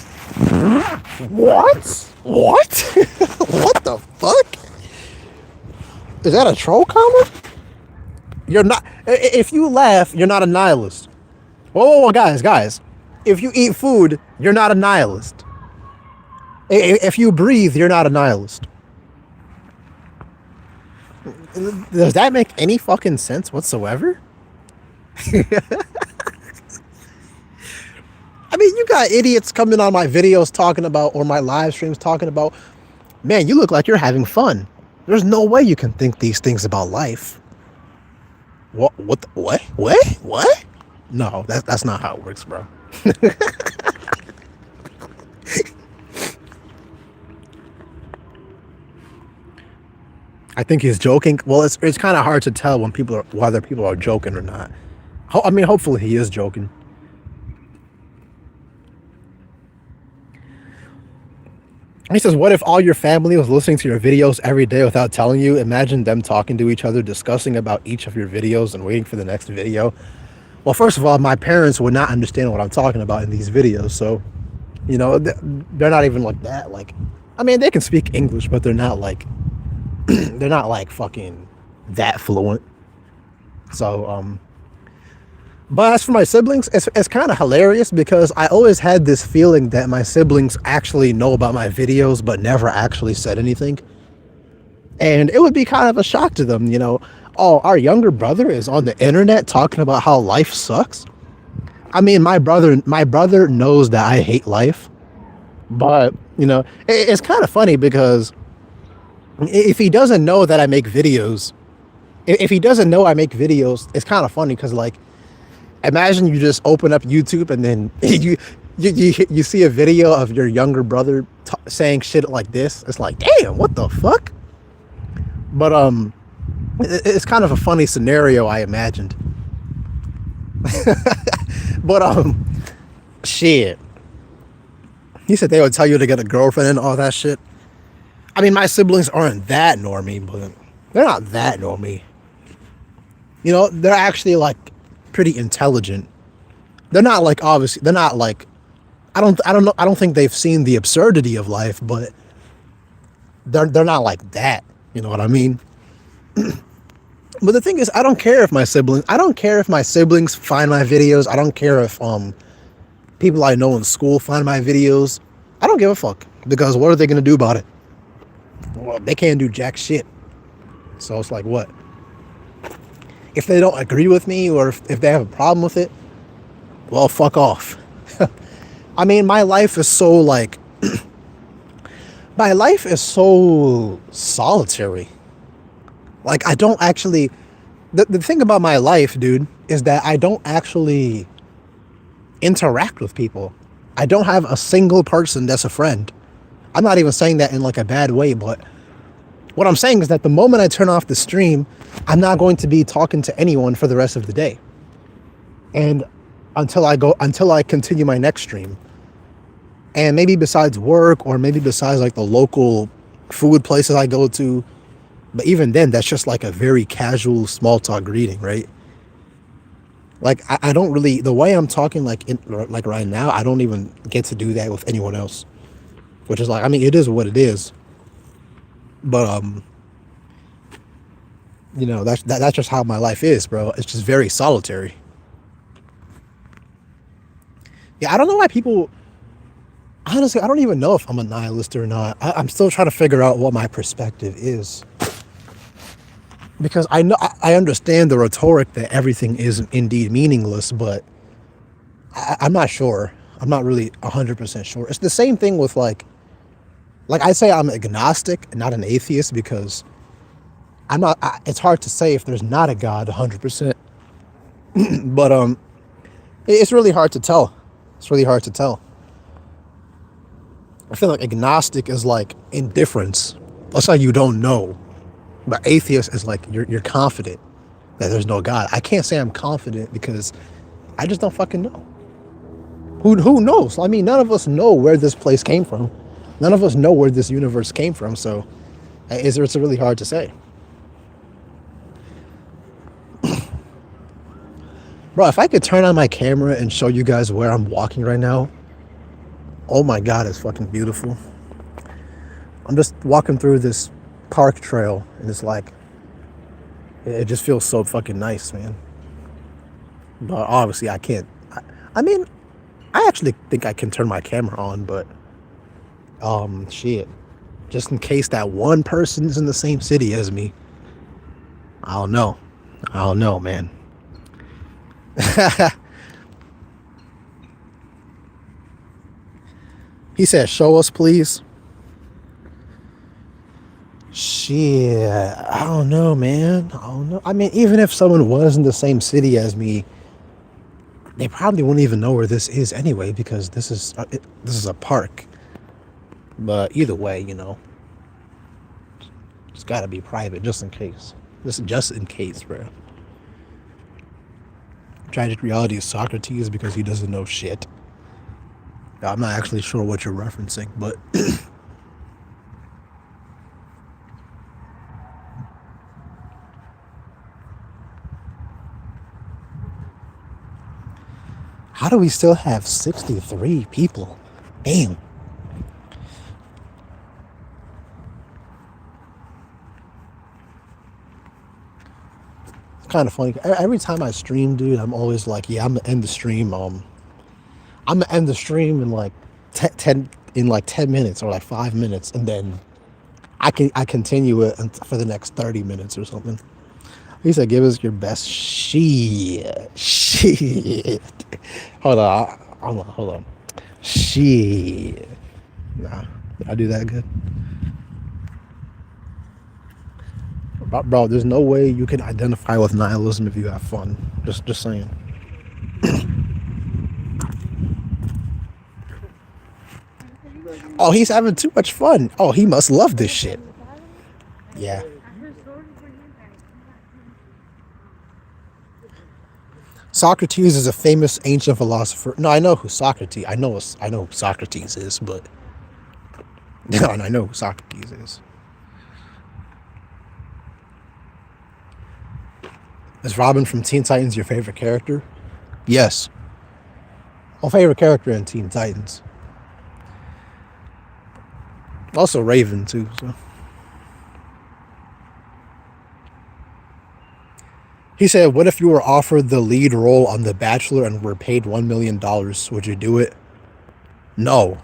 What? What? What the fuck? Is that a troll comment? You're not. If you laugh, you're not a nihilist. Whoa, guys. If you eat food, you're not a nihilist. If you breathe, you're not a nihilist. Does that make any fucking sense whatsoever? I mean, you got idiots coming on my videos talking about, or my live streams talking about, man, you look like you're having fun. There's no way you can think these things about life. What? What? No, that's not how it works, bro. I think he's joking. Well, it's kind of hard to tell when whether people are joking or not. I mean, hopefully he is joking. He says, what if all your family was listening to your videos every day without telling you? Imagine them talking to each other, discussing about each of your videos and waiting for the next video. Well, first of all, my parents would not understand what I'm talking about in these videos. So, they're not even like that. Like, I mean, they can speak English, but they're not like, they're not like fucking that fluent. So, but as for my siblings, it's kind of hilarious because I always had this feeling that my siblings actually know about my videos, but never actually said anything. And it would be kind of a shock to them, oh, our younger brother is on the internet talking about how life sucks. I mean, my brother knows that I hate life, but it's kind of funny because if he doesn't know that I make videos, if he doesn't know I make videos, it's kind of funny because, like, imagine you just open up YouTube and then you see a video of your younger brother saying shit like this. It's like, damn, what the fuck? But it's kind of a funny scenario I imagined. But shit. He said they would tell you to get a girlfriend and all that shit. I mean, my siblings aren't that normie, but They're not that normie. You know, they're actually like pretty intelligent. They're not like obviously. They're not like. I don't know. I don't think they've seen the absurdity of life, but they're not like that. You know what I mean? But the thing is, I don't care if my siblings. I don't care if my siblings find my videos. I don't care if people I know in school find my videos. I don't give a fuck because what are they gonna do about it? Well, they can't do jack shit. So it's like what? If they don't agree with me or if they have a problem with it, well, fuck off. I mean, my life is so like, my life is so solitary. Like, I don't actually, the thing about my life, dude, is that I don't actually interact with people. I don't have a single person that's a friend. I'm not even saying that in like a bad way, but what I'm saying is that the moment I turn off the stream, I'm not going to be talking to anyone for the rest of the day. And until I continue my next stream. And maybe besides work or maybe besides like the local food places I go to, but even then, that's just like a very casual small talk greeting, right? Like I don't really the way I'm talking like right now, I don't even get to do that with anyone else, which is like I mean it is what it is, but you know that's just how my life is, bro. It's just very solitary. Yeah, I don't know why people. Honestly, I don't even know if I'm a nihilist or not. I'm still trying to figure out what my perspective is. Because I know I understand the rhetoric that everything is indeed meaningless, but I'm not sure. I'm not really 100% sure. It's the same thing with like I say I'm agnostic, not an atheist, because I'm not. It's hard to say if there's not a God 100%, but it's really hard to tell. It's really hard to tell. I feel like agnostic is like indifference. That's like you don't know. But atheist is like you're confident that there's no God. I can't say I'm confident because I just don't fucking know. Who knows? I mean, none of us know where this place came from. None of us know where this universe came from. So it's really hard to say. Bro, if I could turn on my camera and show you guys where I'm walking right now, oh my God, it's fucking beautiful. I'm just walking through this park trail and it's like, it just feels so fucking nice, man. But obviously I can't. I mean, I actually think I can turn my camera on, but shit. Just in case that one person is in the same city as me. I don't know. I don't know, man. He said, show us, please. Shit. I don't know, man. I don't know. I mean, even if someone was in the same city as me, they probably wouldn't even know where this is anyway, because this is a park. But either way, you know, it's got to be private just in case. Just in case, bro. Tragic reality is Socrates because he doesn't know shit. I'm not actually sure what you're referencing, but how do we still have 63 people? Damn. It's kind of funny. Every time I stream, dude, I'm always like, yeah, I'm gonna end the stream. I'm gonna end the stream in like 10 minutes or like 5 minutes, and then I continue it for the next 30 minutes or something. He said, give us your best shit. Shit. Hold on. Hold on. Shit. Nah. Did I do that good? Bro, there's no way you can identify with nihilism if you have fun. Just saying. Oh, he's having too much fun. Oh, he must love this shit. Yeah. Socrates is a famous ancient philosopher. No, I know who Socrates. I know who Socrates is, but no, I know who Socrates is. Is Robin from Teen Titans your favorite character? Yes. My favorite character in Teen Titans. Also Raven too. So he said, "What if you were offered the lead role on The Bachelor and were paid $1 million? Would you do it?" No.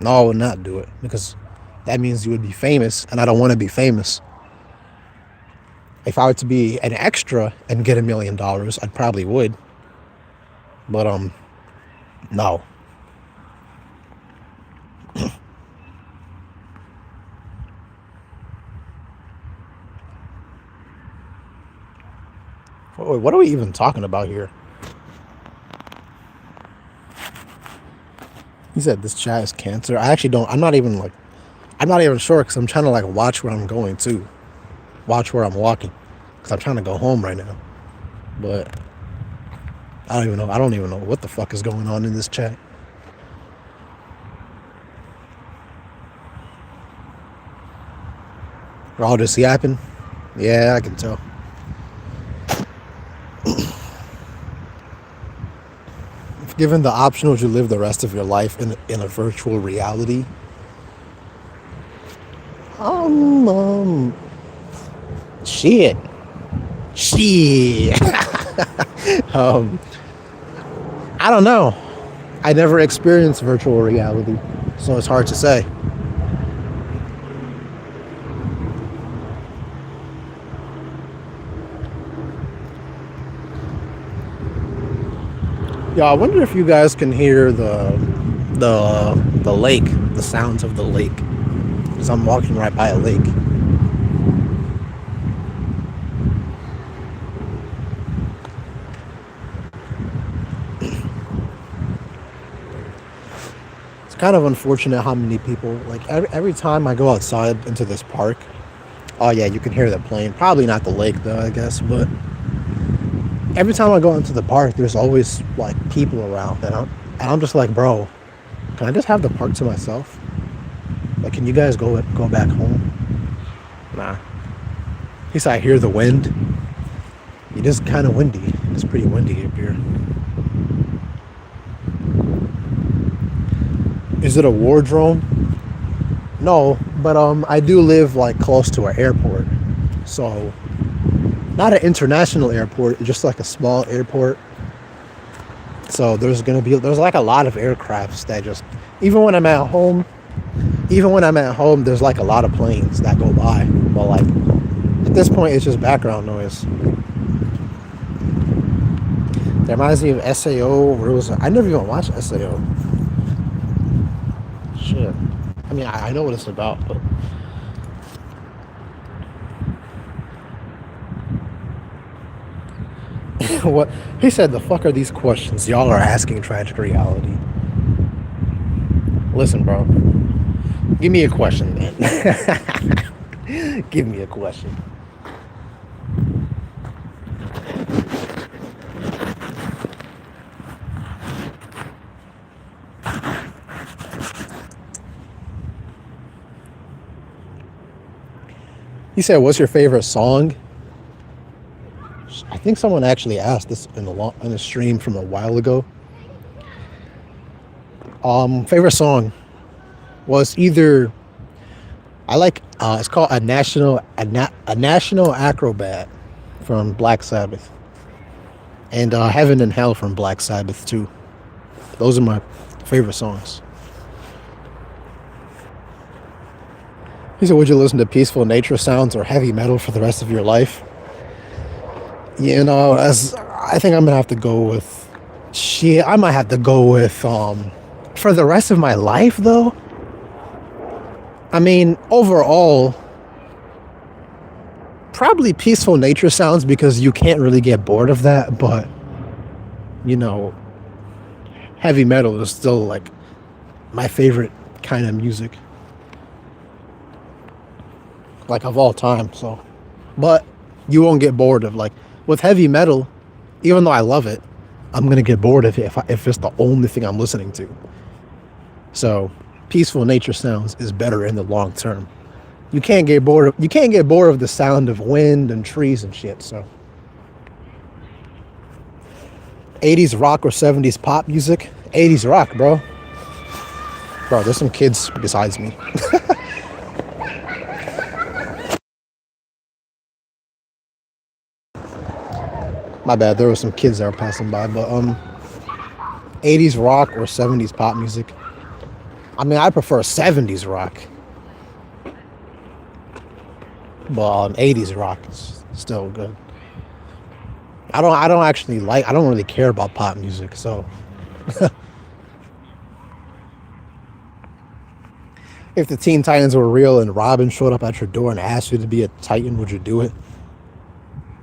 No, I would not do it because that means you would be famous, and I don't want to be famous. If I were to be an extra and get $1 million, I probably would. But no. Wait, what are we even talking about here? He said this chat is cancer. I actually don't. I'm not even sure because I'm trying to like watch where I'm going to, watch where I'm walking, because I'm trying to go home right now. But I don't even know. I don't even know what the fuck is going on in this chat. We're all just yapping. Yeah, I can tell. If given the option, would you live the rest of your life in a virtual reality? Um, um shit. Shit. um, I don't know. I never experienced virtual reality, so it's hard to say. Yeah, I wonder if you guys can hear the lake, the sounds of the lake, because I'm walking right by a lake. It's kind of unfortunate how many people like every time I go outside into this park. Oh yeah, you can hear the plane. Probably not the lake though, I guess, but every time I go into the park, there's always like people around, and I'm just like, bro, can I just have the park to myself? Like, can you guys go back home? Nah. At least I hear the wind. It is kind of windy. It's pretty windy up here. Is it a war drone? No, but I do live like close to an airport, so not an international airport, just like a small airport. So there's like a lot of aircrafts that just even when I'm at home, there's like a lot of planes that go by. But like at this point, it's just background noise. That reminds me of SAO. Where was it? I never even watched SAO. Shit. I mean, I know what it's about, but what he said, the fuck are these questions y'all are asking tragic reality? Listen, bro. Give me a question, man. Give me a question. He said, "What's your favorite song?" I think someone actually asked this in a stream from a while ago. Favorite song was either I like it's called a national acrobat from Black Sabbath, and Heaven and Hell from Black Sabbath too. Those are my favorite songs. He said, "Would you listen to peaceful nature sounds or heavy metal for the rest of your life?" You know, as I think I'm gonna have to go with shit. I might have to go with for the rest of my life though. I mean, overall, probably peaceful nature sounds because you can't really get bored of that. But you know, heavy metal is still like my favorite kind of music, like of all time. So, but you won't get bored of like with heavy metal, even though I love it, I'm gonna get bored of it if it's the only thing I'm listening to. So, peaceful nature sounds is better in the long term. You can't get bored of the sound of wind and trees and shit. So, 80s rock or 70s pop music? 80s rock, bro. Bro, there's some kids besides me. My bad, there were some kids that were passing by, but 80s rock or 70s pop music. I mean, I prefer 70s rock, but 80s rock is still good. I don't really care about pop music, so if the Teen Titans were real and Robin showed up at your door and asked you to be a Titan, would you do it?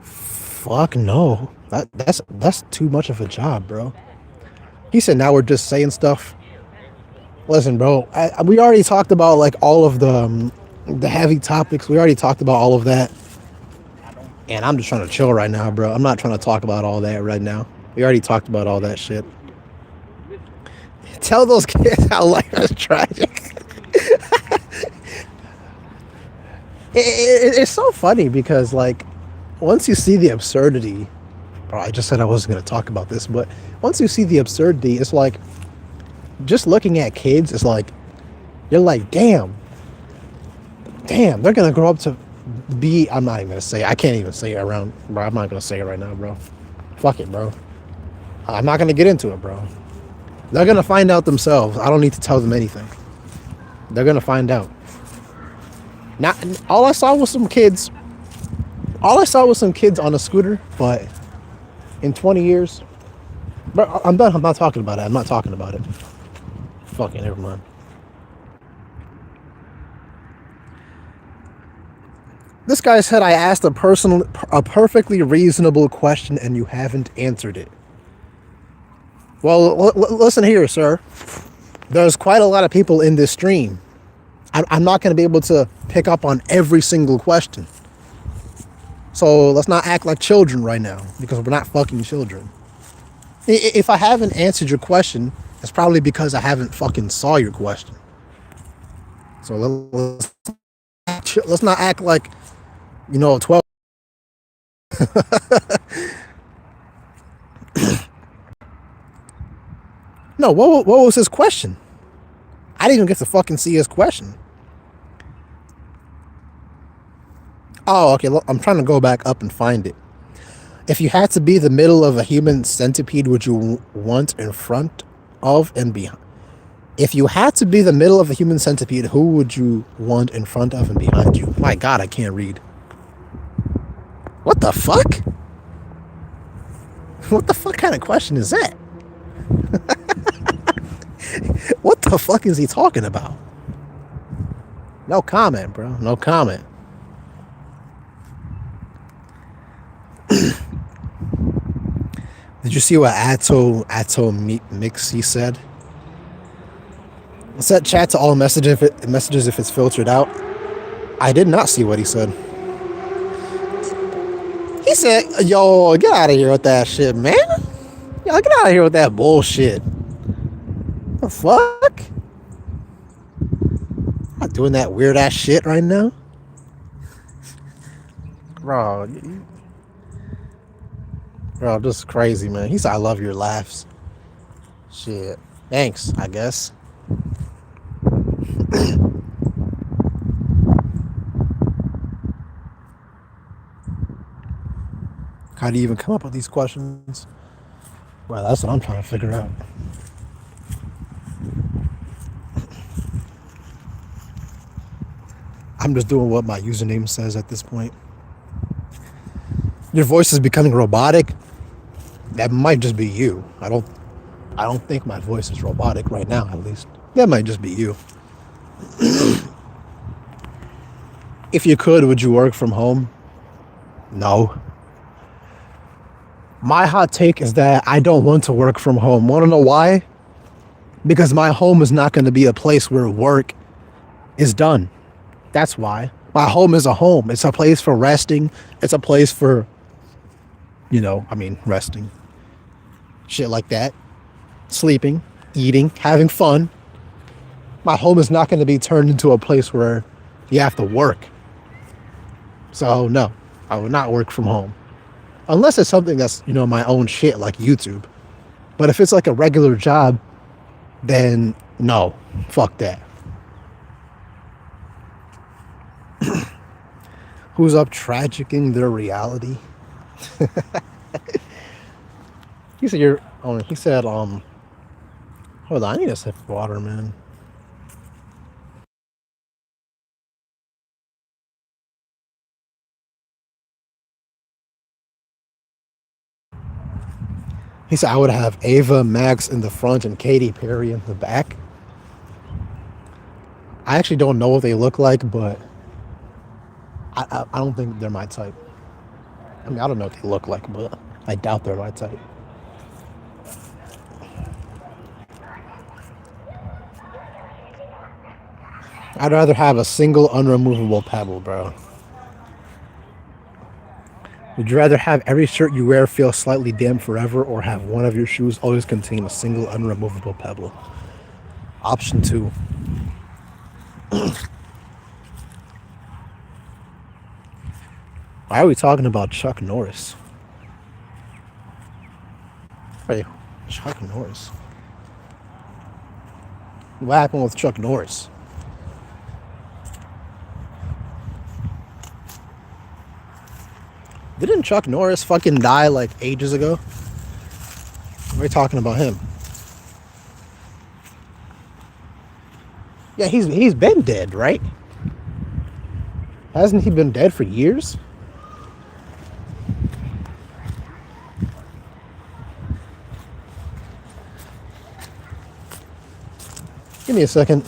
Fuck no. That's too much of a job, bro. He said now we're just saying stuff. Listen, bro, we already talked about like all of the heavy topics. We already talked about all of that. And I'm just trying to chill right now, bro. I'm not trying to talk about all that right now. We already talked about all that shit. Tell those kids how life is tragic. It's so funny because, like, once you see the absurdity, bro, I just said I wasn't going to talk about this, but once you see the absurdity, it's like, just looking at kids, it's like, you're like, damn, they're going to grow up to be, I'm not even going to say, I can't even say it around, bro. I'm not going to say it right now, bro. Fuck it, bro. I'm not going to get into it, bro. They're going to find out themselves. I don't need to tell them anything. They're going to find out. Not, all I saw was some kids on a scooter, but in 20 years, bro, I'm done. I'm not talking about it. Fucking never mind. This guy said I asked a perfectly reasonable question and you haven't answered it. Well, listen here, sir. There's quite a lot of people in this stream. I'm not going to be able to pick up on every single question. So let's not act like children right now, because we're not fucking children. If I haven't answered your question, it's probably because I haven't fucking saw your question. So let's not act like, 12. No, what was his question? I didn't even get to fucking see his question. Oh, okay. Look, I'm trying to go back up and find it. If you had to be the middle of a human centipede, would you want in front of and behind? If you had to be the middle of a human centipede, who would you want in front of and behind you? My God, I can't read. What the fuck? What the fuck kind of question is that? What the fuck is he talking about? No comment, bro. No comment. Did you see what Atto Mixi said? Set chat to all messages if it's filtered out. I did not see what he said. He said, yo, get out of here with that shit, man. Yo, get out of here with that bullshit. The fuck? I'm not doing that weird ass shit right now. Bro, this is crazy, man. He said, I love your laughs. Shit. Thanks, I guess. How do you even come up with these questions? Well, that's what I'm trying to figure out. I'm just doing what my username says at this point. Your voice is becoming robotic. That might just be you. I don't think my voice is robotic right now, at least. That might just be you. If you could, would you work from home? No. My hot take is that I don't want to work from home. Want to know why? Because my home is not going to be a place where work is done. That's why. My home is a home. It's a place for resting. It's a place for, resting. Shit like that. Sleeping, eating, having fun. My home is not going to be turned into a place where you have to work. So, no, I would not work from home. Unless it's something that's, my own shit, like YouTube. But if it's like a regular job, then no, fuck that. Who's up tragicking their reality? He said you're. Oh, he said Hold on, I need a sip of water, man. He said I would have Ava Max in the front and Katy Perry in the back. I actually don't know what they look like, but I don't think they're my type. I mean, I don't know what they look like, but I doubt they're my type. I'd rather have a single unremovable pebble, bro. Would you rather have every shirt you wear feel slightly damp forever or have one of your shoes always contain a single unremovable pebble? Option two. Why are we talking about Chuck Norris? Wait, Chuck Norris? What happened with Chuck Norris? Didn't Chuck Norris fucking die like ages ago? We're talking about him. Yeah, he's been dead, right? Hasn't he been dead for years? Give me a second.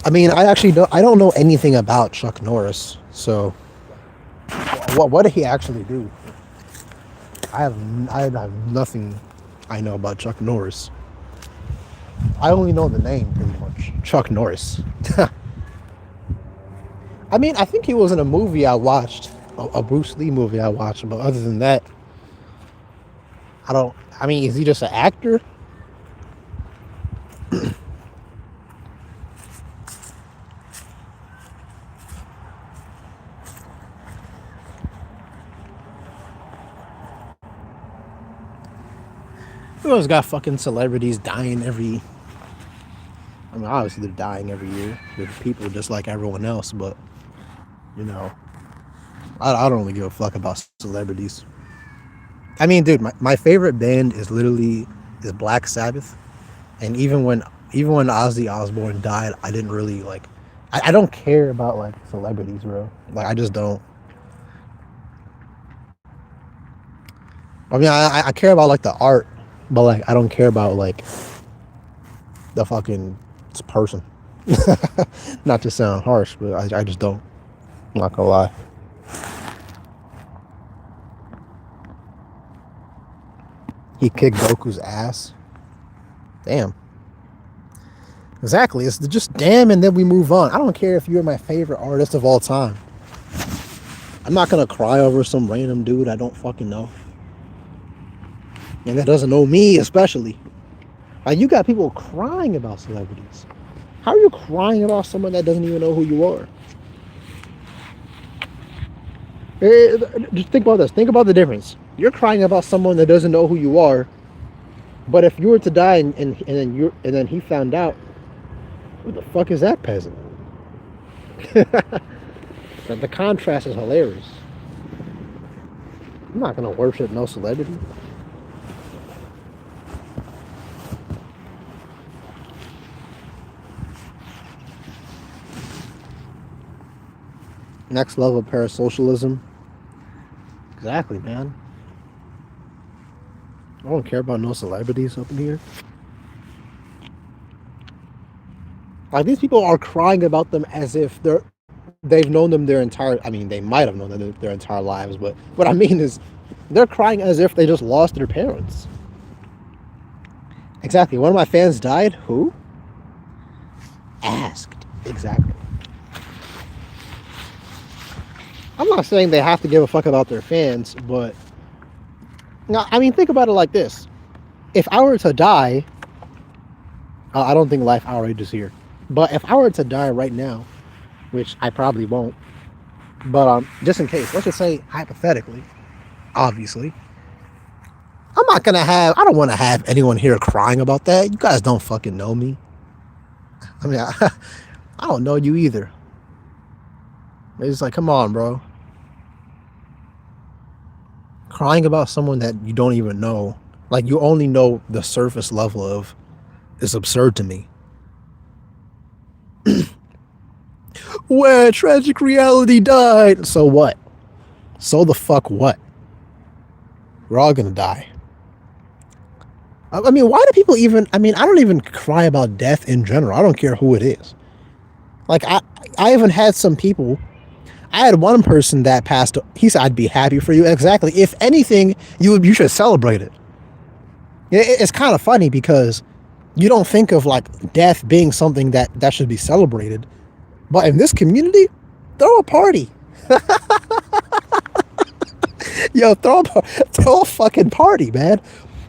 I mean, I don't know anything about Chuck Norris. So, what did he actually do? I have nothing I know about Chuck Norris. I only know the name pretty much. Chuck Norris. I mean, I think he was in a movie I watched, a Bruce Lee movie I watched, but other than that, I don't. I mean, is he just an actor? We always got fucking celebrities dying every. I mean, obviously they're dying every year. They're people just like everyone else, but you know, I don't really give a fuck about celebrities. I mean, dude, my favorite band is Black Sabbath, and even when Ozzy Osbourne died, I didn't really like. I don't care about like celebrities, bro. Like I just don't. I mean, I care about like the art, but like I don't care about like the fucking person. Not to sound harsh, but I just don't. I'm not gonna lie. He kicked Goku's ass. Damn. Exactly. It's just damn, and then we move on. I don't care if you're my favorite artist of all time. I'm not gonna cry over some random dude I don't fucking know, and that doesn't know me, especially. Like you got people crying about celebrities. How are you crying about someone that doesn't even know who you are? Just think about this. Think about the difference. You're crying about someone that doesn't know who you are, but if you were to die and then he found out, who the fuck is that peasant? The contrast is hilarious. I'm not gonna worship no celebrity. Next level parasocialism. Exactly, man. I don't care about no celebrities up in here. Like these people are crying about them as if they've known them their entire. I mean, they might have known them their entire lives, but what I mean is, they're crying as if they just lost their parents. Exactly. One of my fans died. Who? Asked. Exactly. I'm not saying they have to give a fuck about their fans, but no, I mean, think about it like this: if I were to die, I don't think life outrages here, but if I were to die right now, which I probably won't, but just in case, let's just say hypothetically, obviously, I'm not gonna have. I don't want to have anyone here crying about that. You guys don't fucking know me. I mean, I don't know you either. It's like, come on, bro. Crying about someone that you don't even know, like you only know the surface level of, is absurd to me. Where tragic reality died. So what? So the fuck what? We're all gonna die. I mean, why do people even? I mean, I don't even cry about death in general. I don't care who it is. Like I even had some people. I had one person that passed. He said, "I'd be happy for you." Exactly. If anything, you should celebrate it. It's kind of funny because you don't think of like death being something that should be celebrated, but in this community, throw a party. Yo, throw a fucking party, man.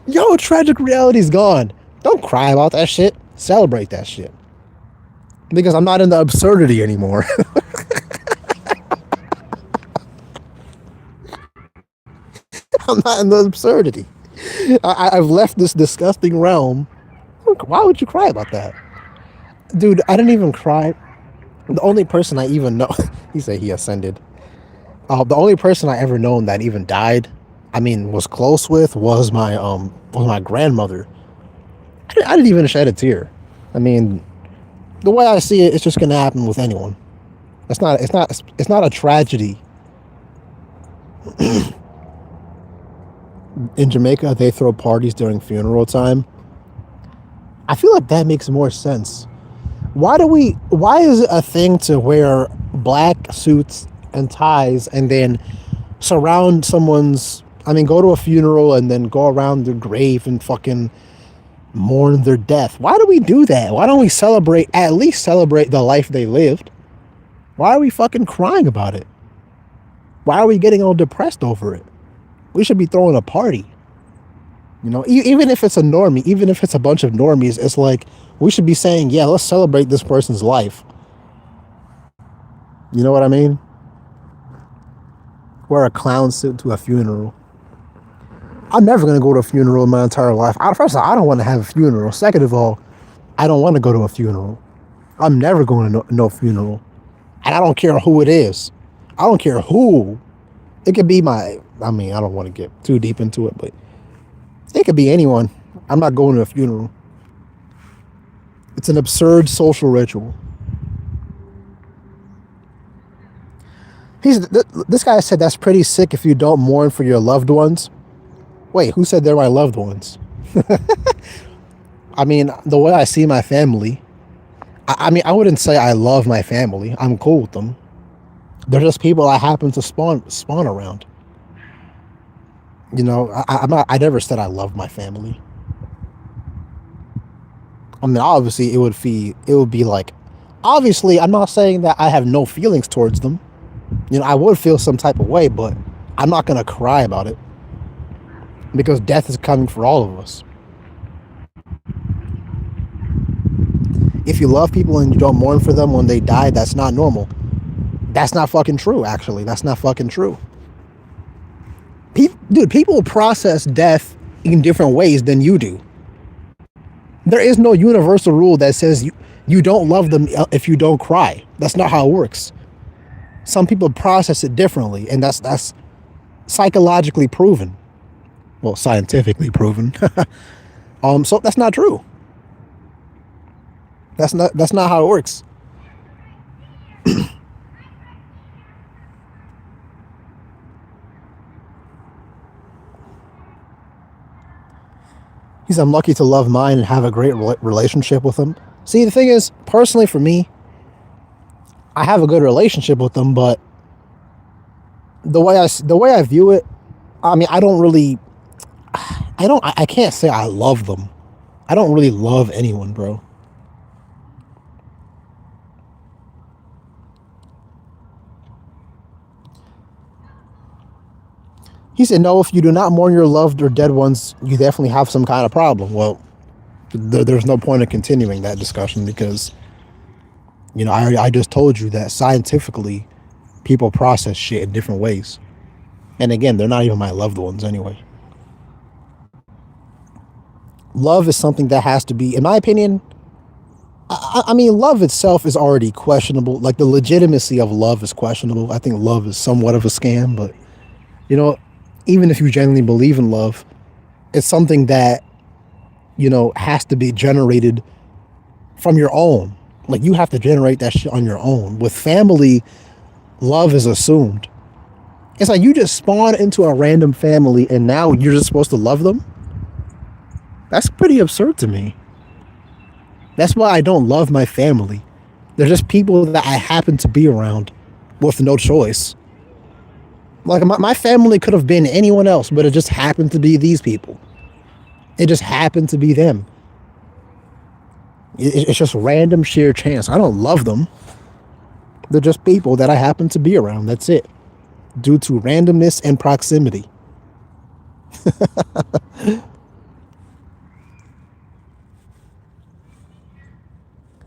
Yo, tragic reality's gone. Don't cry about that shit. Celebrate that shit. Because I'm not in the absurdity anymore. I'm not in the absurdity. I've left this disgusting realm. Why would you cry about that? Dude, I didn't even cry. The only person I even know, he said he ascended. The only person I ever known that even died, I mean, was close with, was my grandmother. I didn't even shed a tear. I mean, the way I see it, it's just gonna happen with anyone. It's not a tragedy. In Jamaica, they throw parties during funeral time. I feel like that makes more sense. Why is it a thing to wear black suits and ties and then surround someone's, I mean, go to a funeral and then go around their grave and fucking mourn their death? Why do we do that? Why don't we at least celebrate the life they lived? Why are we fucking crying about it? Why are we getting all depressed over it? We should be throwing a party. Even if it's a normie, even if it's a bunch of normies, it's like we should be saying, yeah, let's celebrate this person's life. You know what I mean? Wear a clown suit to a funeral. I'm never gonna go to a funeral in my entire life. First of all, I don't want to have a funeral. Second of all, I don't want to go to a funeral. I'm never going to no funeral. And I don't care who it is. I don't care who. It could be I mean, I don't want to get too deep into it, but it could be anyone. I'm not going to a funeral. It's an absurd social ritual. This guy said that's pretty sick if you don't mourn for your loved ones. Wait, who said they're my loved ones? I mean, the way I see my family, I mean, I wouldn't say I love my family. I'm cool with them. They're just people I happen to spawn around. I never said I love my family. I mean, obviously, it would be like, obviously, I'm not saying that I have no feelings towards them. I would feel some type of way, but I'm not gonna cry about it because death is coming for all of us. If you love people and you don't mourn for them when they die, that's not normal. That's not fucking true, actually. That's not fucking true. Dude, people process death in different ways than you do. There is no universal rule that says you don't love them if you don't cry. That's not how it works. Some people process it differently, and that's psychologically proven. Well, scientifically proven. So that's not true. That's not how it works. I'm lucky to love mine and have a great relationship with them. See, the thing is, personally for me, I have a good relationship with them, but the way I view it, I mean, I can't say I love them. I don't really love anyone, bro. He said, no, if you do not mourn your loved or dead ones, you definitely have some kind of problem. Well, there's no point in continuing that discussion because, I just told you that scientifically, people process shit in different ways. And again, they're not even my loved ones anyway. Love is something that has to be, in my opinion, I mean, love itself is already questionable. Like the legitimacy of love is questionable. I think love is somewhat of a scam, but you know, even if you genuinely believe in love, it's something that, has to be generated from your own. Like you have to generate that shit on your own. With family, love is assumed. It's like you just spawn into a random family and now you're just supposed to love them. That's pretty absurd to me. That's why I don't love my family. They're just people that I happen to be around with no choice. Like my family could have been anyone else, but it just happened to be these people. It just happened to be them. It's just random sheer chance. I don't love them. They're just people that I happen to be around. That's it. Due to randomness and proximity.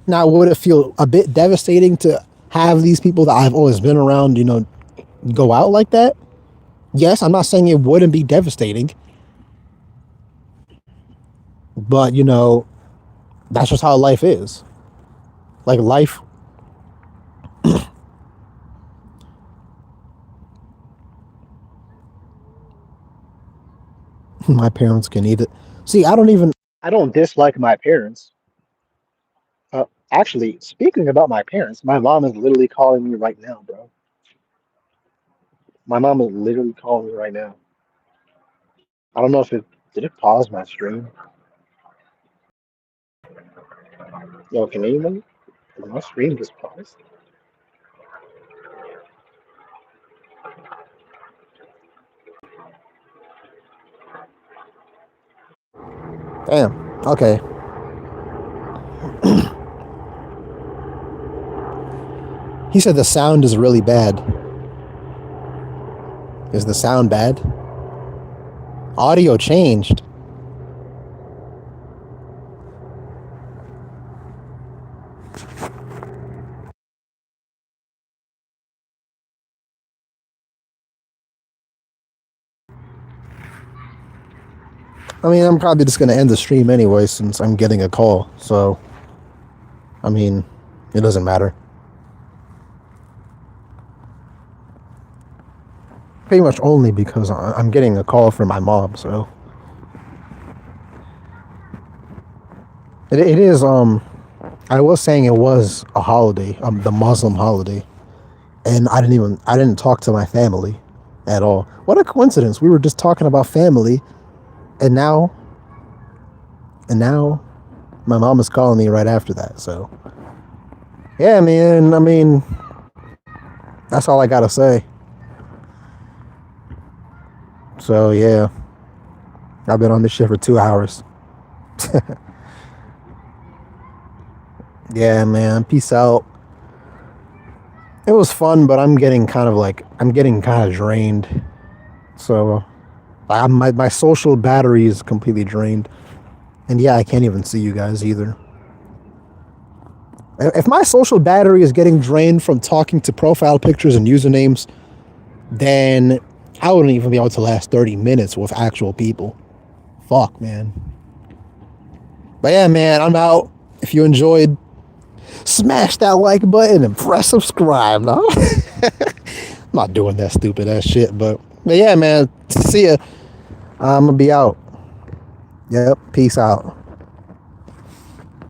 Now, would it feel a bit devastating to have these people that I've always been around, go out like that? Yes, I'm not saying it wouldn't be devastating. But, that's just how life is. Like life. My parents can eat it. See, I don't dislike my parents. Actually, speaking about my parents, my mom is literally calling me right now, bro. My mom is literally calling me right now. I don't know if did it pause my stream? Yo, can anyone? Did my stream just paused? Damn. Okay. He said the sound is really bad. Is the sound bad? Audio changed. I mean, I'm probably just going to end the stream anyway since I'm getting a call. So, I mean, it doesn't matter. Pretty much only because I'm getting a call from my mom, so. It is, I was saying it was a holiday, the Muslim holiday. And I didn't talk to my family at all. What a coincidence. We were just talking about family. And now my mom is calling me right after that. So, yeah, man, I mean, that's all I got to say. So, yeah, I've been on this shit for 2 hours. Yeah, man, peace out. It was fun, but I'm getting kind of drained. So, my social battery is completely drained. And yeah, I can't even see you guys either. If my social battery is getting drained from talking to profile pictures and usernames, then I wouldn't even be able to last 30 minutes with actual people. Fuck, man. But yeah, man, I'm out. If you enjoyed, smash that like button and press subscribe. No? I'm not doing that stupid ass shit, but yeah, man. See ya. I'm gonna be out. Yep. Peace out.